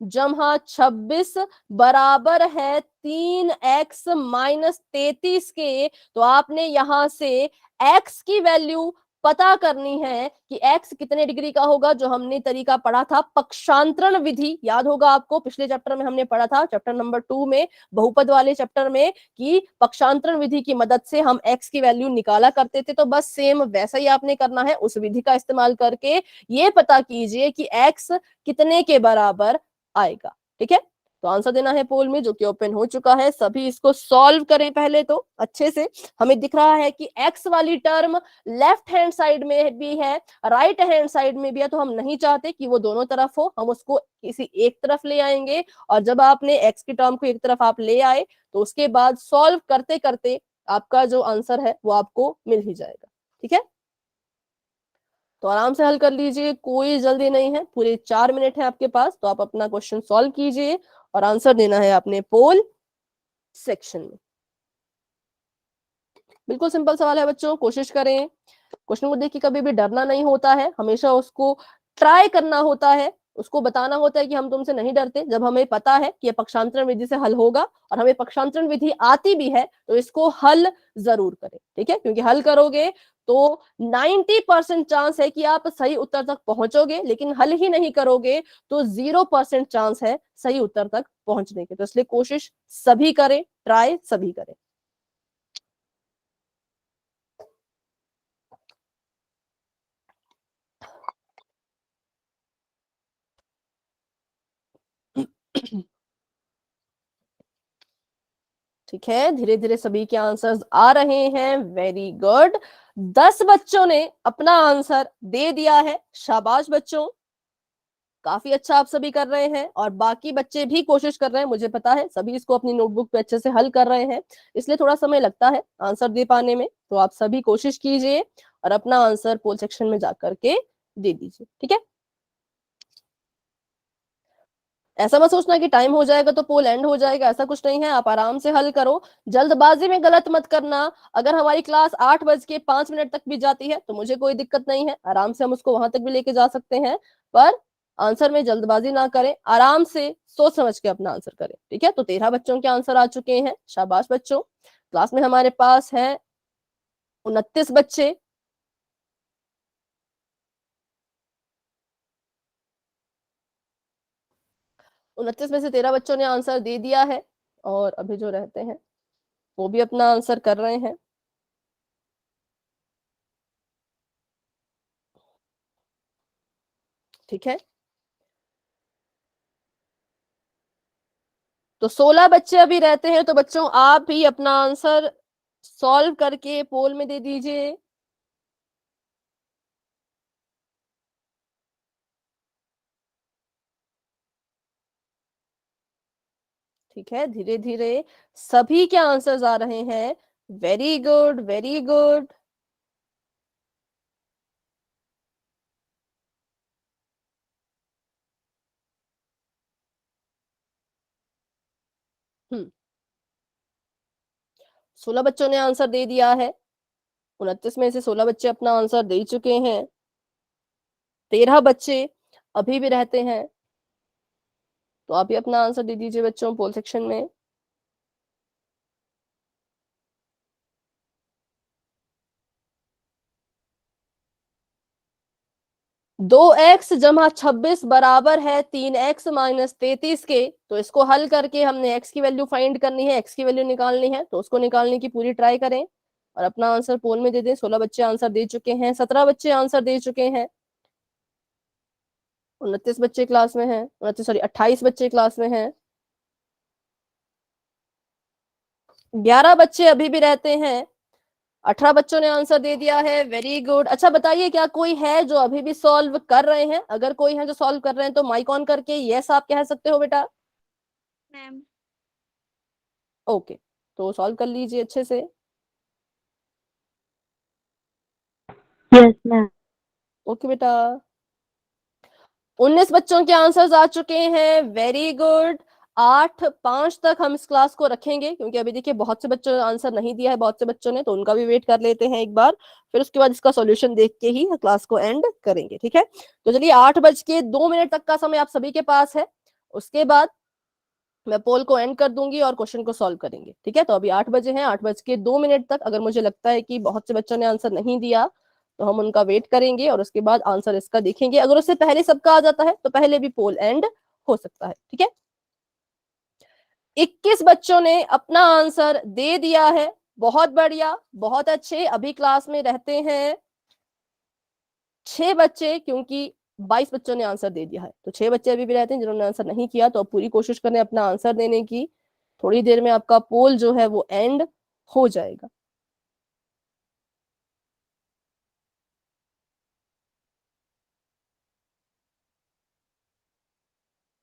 Speaker 1: जमा 26 बराबर है 3x माइनस 33 के। तो आपने यहां से x की वैल्यू पता करनी है कि x कितने डिग्री का होगा। जो हमने तरीका पढ़ा था पक्षांतरण विधि, याद होगा आपको, पिछले चैप्टर में हमने पढ़ा था, चैप्टर नंबर 2 में, बहुपद वाले चैप्टर में, कि पक्षांतरण विधि की मदद से हम x की वैल्यू निकाला करते थे। तो बस सेम वैसा ही आपने करना है, उस विधि का इस्तेमाल करके ये पता कीजिए कि x कितने के बराबर आएगा। ठीक है, तो आंसर देना है पोल में, जो कि ओपन हो चुका है। सभी इसको सॉल्व करें पहले तो अच्छे से। हमें दिख रहा है कि x वाली टर्म लेफ्ट हैंड साइड में भी है, राइट हैंड साइड में भी है। तो हम नहीं चाहते कि वो दोनों तरफ हो, हम उसको किसी एक तरफ ले आएंगे। और जब आपने x की टर्म को एक तरफ आप ले आए, तो उसके बाद सॉल्व करते करते आपका जो आंसर है वो आपको मिल ही जाएगा। ठीक है, तो आराम से हल कर लीजिए, कोई जल्दी नहीं है, पूरे 4 मिनट है आपके पास, तो आप अपना क्वेश्चन सॉल्व कीजिए और आंसर देना है आपने पोल सेक्शन में। बिल्कुल सिंपल सवाल है बच्चों, कोशिश करें, क्वेश्चन को देख के कभी भी डरना नहीं होता है, हमेशा उसको ट्राई करना होता है, उसको बताना होता है कि हम तुमसे नहीं डरते। जब हमें पता है कि ये पक्षांतरण विधि से हल होगा और हमें पक्षांतरण विधि आती भी है तो इसको हल जरूर करें। ठीक है, क्योंकि हल करोगे तो 90% चांस है कि आप सही उत्तर तक पहुंचोगे, लेकिन हल ही नहीं करोगे तो 0% चांस है सही उत्तर तक पहुंचने के। तो इसलिए कोशिश सभी करें, ट्राई सभी करें। ठीक है, धीरे धीरे सभी के आंसर्स आ रहे हैं, वेरी गुड। 10 बच्चों ने अपना आंसर दे दिया है, शाबाश बच्चों, काफी अच्छा आप सभी कर रहे हैं। और बाकी बच्चे भी कोशिश कर रहे हैं, मुझे पता है सभी इसको अपनी नोटबुक पे अच्छे से हल कर रहे हैं, इसलिए थोड़ा समय लगता है आंसर दे पाने में। तो आप सभी कोशिश कीजिए और अपना आंसर पोल सेक्शन में जाकर के दे दीजिए। ठीक है, ऐसा मत सोचना कि टाइम हो जाएगा तो पोल एंड हो जाएगा, ऐसा कुछ नहीं है, आप आराम से हल करो, जल्दबाजी में गलत मत करना। अगर हमारी क्लास 8:05 तक भी जाती है तो मुझे कोई दिक्कत नहीं है, आराम से हम उसको वहां तक भी लेके जा सकते हैं, पर आंसर में जल्दबाजी ना करें, आराम से सोच समझ के अपना आंसर करें। ठीक है, तो 13 बच्चों के आंसर आ चुके हैं, शाबाश बच्चों। क्लास में हमारे पास है 29 बच्चे। 29 में से 13 बच्चों ने आंसर दे दिया है और अभी जो रहते हैं वो भी अपना आंसर कर रहे हैं। ठीक है, तो 16 बच्चे अभी रहते हैं, तो बच्चों आप भी अपना आंसर सॉल्व करके पोल में दे दीजिए। ठीक है, धीरे धीरे सभी के आंसर्स आ रहे हैं, वेरी गुड वेरी गुड। हम्म, 16 बच्चों ने आंसर दे दिया है, 29 में से 16 बच्चे अपना आंसर दे चुके हैं, 13 बच्चे अभी भी रहते हैं, तो आप भी अपना आंसर दे दीजिए बच्चों पोल सेक्शन में। 2x + 26 बराबर है 3x - 33 के। तो इसको हल करके हमने x की वैल्यू फाइंड करनी है, x की वैल्यू निकालनी है, तो उसको निकालने की पूरी ट्राई करें और अपना आंसर पोल में दे दें। 16 बच्चे आंसर दे चुके हैं, 17 बच्चे आंसर दे चुके हैं, 29 बच्चे क्लास में हैं, 29 सॉरी 28 बच्चे क्लास में हैं, 11 बच्चे अभी भी रहते हैं, 18 बच्चों ने आंसर दे दिया है, वेरी गुड। अच्छा बताइए, क्या कोई है जो अभी भी सॉल्व कर रहे हैं? अगर कोई है जो सॉल्व कर रहे हैं तो माइक ऑन करके यस आप कह सकते हो बेटा।
Speaker 3: मैम।
Speaker 1: ओके, तो सॉल्व कर लीजिए अच्छे से।
Speaker 3: Yes ma'am.
Speaker 1: ओके बेटा, 19 बच्चों के आंसर्स आ चुके हैं, वेरी गुड। 8-5 तक हम इस क्लास को रखेंगे, क्योंकि अभी देखिए बहुत से बच्चों ने आंसर नहीं दिया है, बहुत से बच्चों ने, तो उनका भी वेट कर लेते हैं एक बार, फिर उसके बाद इसका सॉल्यूशन देख के ही क्लास को एंड करेंगे। ठीक है, तो चलिए 8:02 तक का समय आप सभी के पास है, उसके बाद मैं पोल को एंड कर दूंगी और क्वेश्चन को सॉल्व करेंगे। ठीक है, तो अभी 8 बजे हैं, 8:02 तक अगर मुझे लगता है कि बहुत से बच्चों ने आंसर नहीं दिया तो हम उनका वेट करेंगे और उसके बाद आंसर इसका देखेंगे। अगर उससे पहले सबका आ जाता है तो पहले भी पोल एंड हो सकता है। ठीक है, 21 बच्चों ने अपना आंसर दे दिया है, बहुत बढ़िया, बहुत अच्छे। अभी क्लास में रहते हैं 6 बच्चे, क्योंकि 22 बच्चों ने आंसर दे दिया है, तो 6 बच्चे अभी भी रहते हैं जिन्होंने आंसर नहीं किया, तो अब पूरी कोशिश करें अपना आंसर देने की। थोड़ी देर में आपका पोल जो है वो एंड हो जाएगा।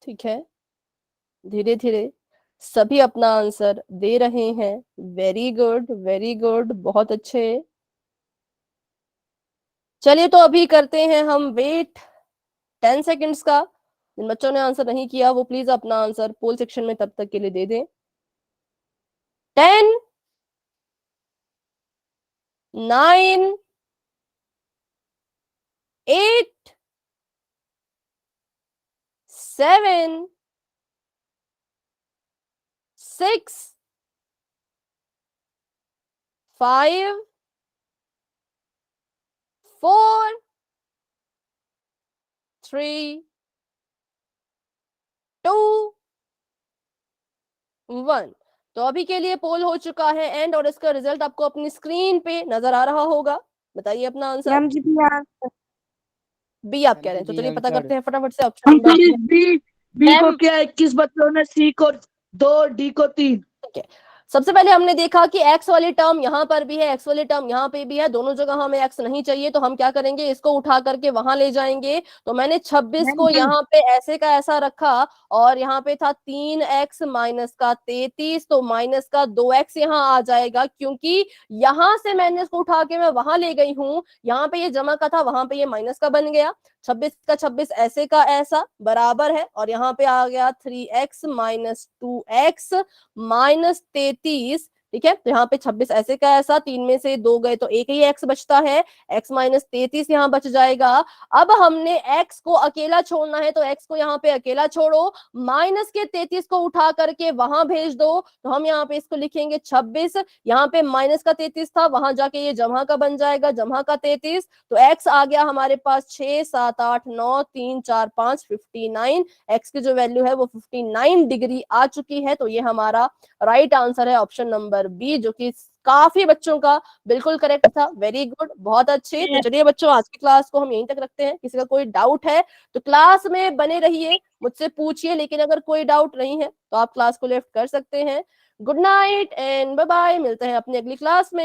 Speaker 1: ठीक है, धीरे धीरे सभी अपना आंसर दे रहे हैं। वेरी गुड, बहुत अच्छे। चलिए तो अभी करते हैं हम वेट 10 सेकंड्स का। जिन बच्चों ने आंसर नहीं किया वो प्लीज अपना आंसर पोल सेक्शन में तब तक के लिए दे दें। 10, 9, 8, 7, 6, 5, 4, 3, 2, 1। तो अभी के लिए पोल हो चुका है एंड, और इसका रिजल्ट आपको अपनी स्क्रीन पे नजर आ रहा होगा। बताइए अपना आंसर।
Speaker 6: मैम जी भी आंसर।
Speaker 1: बी आप कह रहे हैं, तो चलिए पता करते हैं फटाफट से ऑप्शन
Speaker 4: हम
Speaker 1: नंबर
Speaker 4: बी बी को
Speaker 2: मैम
Speaker 4: किया 21 बच्चों ने, सी को 2, डी को 3।
Speaker 1: ठीक है। सबसे पहले हमने देखा कि x वाली टर्म यहां पर भी है, x वाली टर्म यहां पे भी है, दोनों जगह हमें x नहीं चाहिए, तो हम क्या करेंगे, इसको उठा करके वहां ले जाएंगे। तो मैंने 26
Speaker 2: मैम
Speaker 1: को
Speaker 2: जी
Speaker 1: यहाँ पे ऐसे का ऐसा रखा, और यहाँ पे था 3x माइनस का 33, तो माइनस का 2x यहाँ आ जाएगा, क्योंकि यहां से मैंने इसको उठा के मैं वहां ले गई हूँ। यहाँ पे ये जमा का था, वहां पे ये माइनस का बन गया। 26 का 26 ऐसे का ऐसा बराबर है, और यहाँ पे आ गया 3x माइनस 2x माइनस 33। ठीक है, तो यहाँ पे 26 ऐसे का ऐसा, 3 में से 2 गए तो एक ही x बचता है, x माइनस 33 यहाँ बच जाएगा। अब हमने x को अकेला छोड़ना है, तो x को यहाँ पे अकेला छोड़ो, माइनस के 33 को उठा करके वहां भेज दो। तो हम यहाँ पे इसको लिखेंगे 26, यहाँ पे माइनस का 33 था, वहां जाके ये जमा का बन जाएगा, जमा का 33। तो x आ गया हमारे पास 6, 7, 8, 9, 3, 4, 5, 59। x की जो वैल्यू है वो 59 डिग्री आ चुकी है। तो ये हमारा राइट आंसर है ऑप्शन नंबर बी, जो कि काफी बच्चों का बिल्कुल करेक्ट था। वेरी गुड, बहुत अच्छे। तो चलिए बच्चों, आज की क्लास को हम यहीं तक रखते हैं। किसी का कोई डाउट है तो क्लास में बने रहिए, मुझसे पूछिए, लेकिन अगर कोई डाउट नहीं है तो आप क्लास को लेफ्ट कर सकते हैं। Good night and bye bye, मिलते हैं अपनी अगली क्लास में।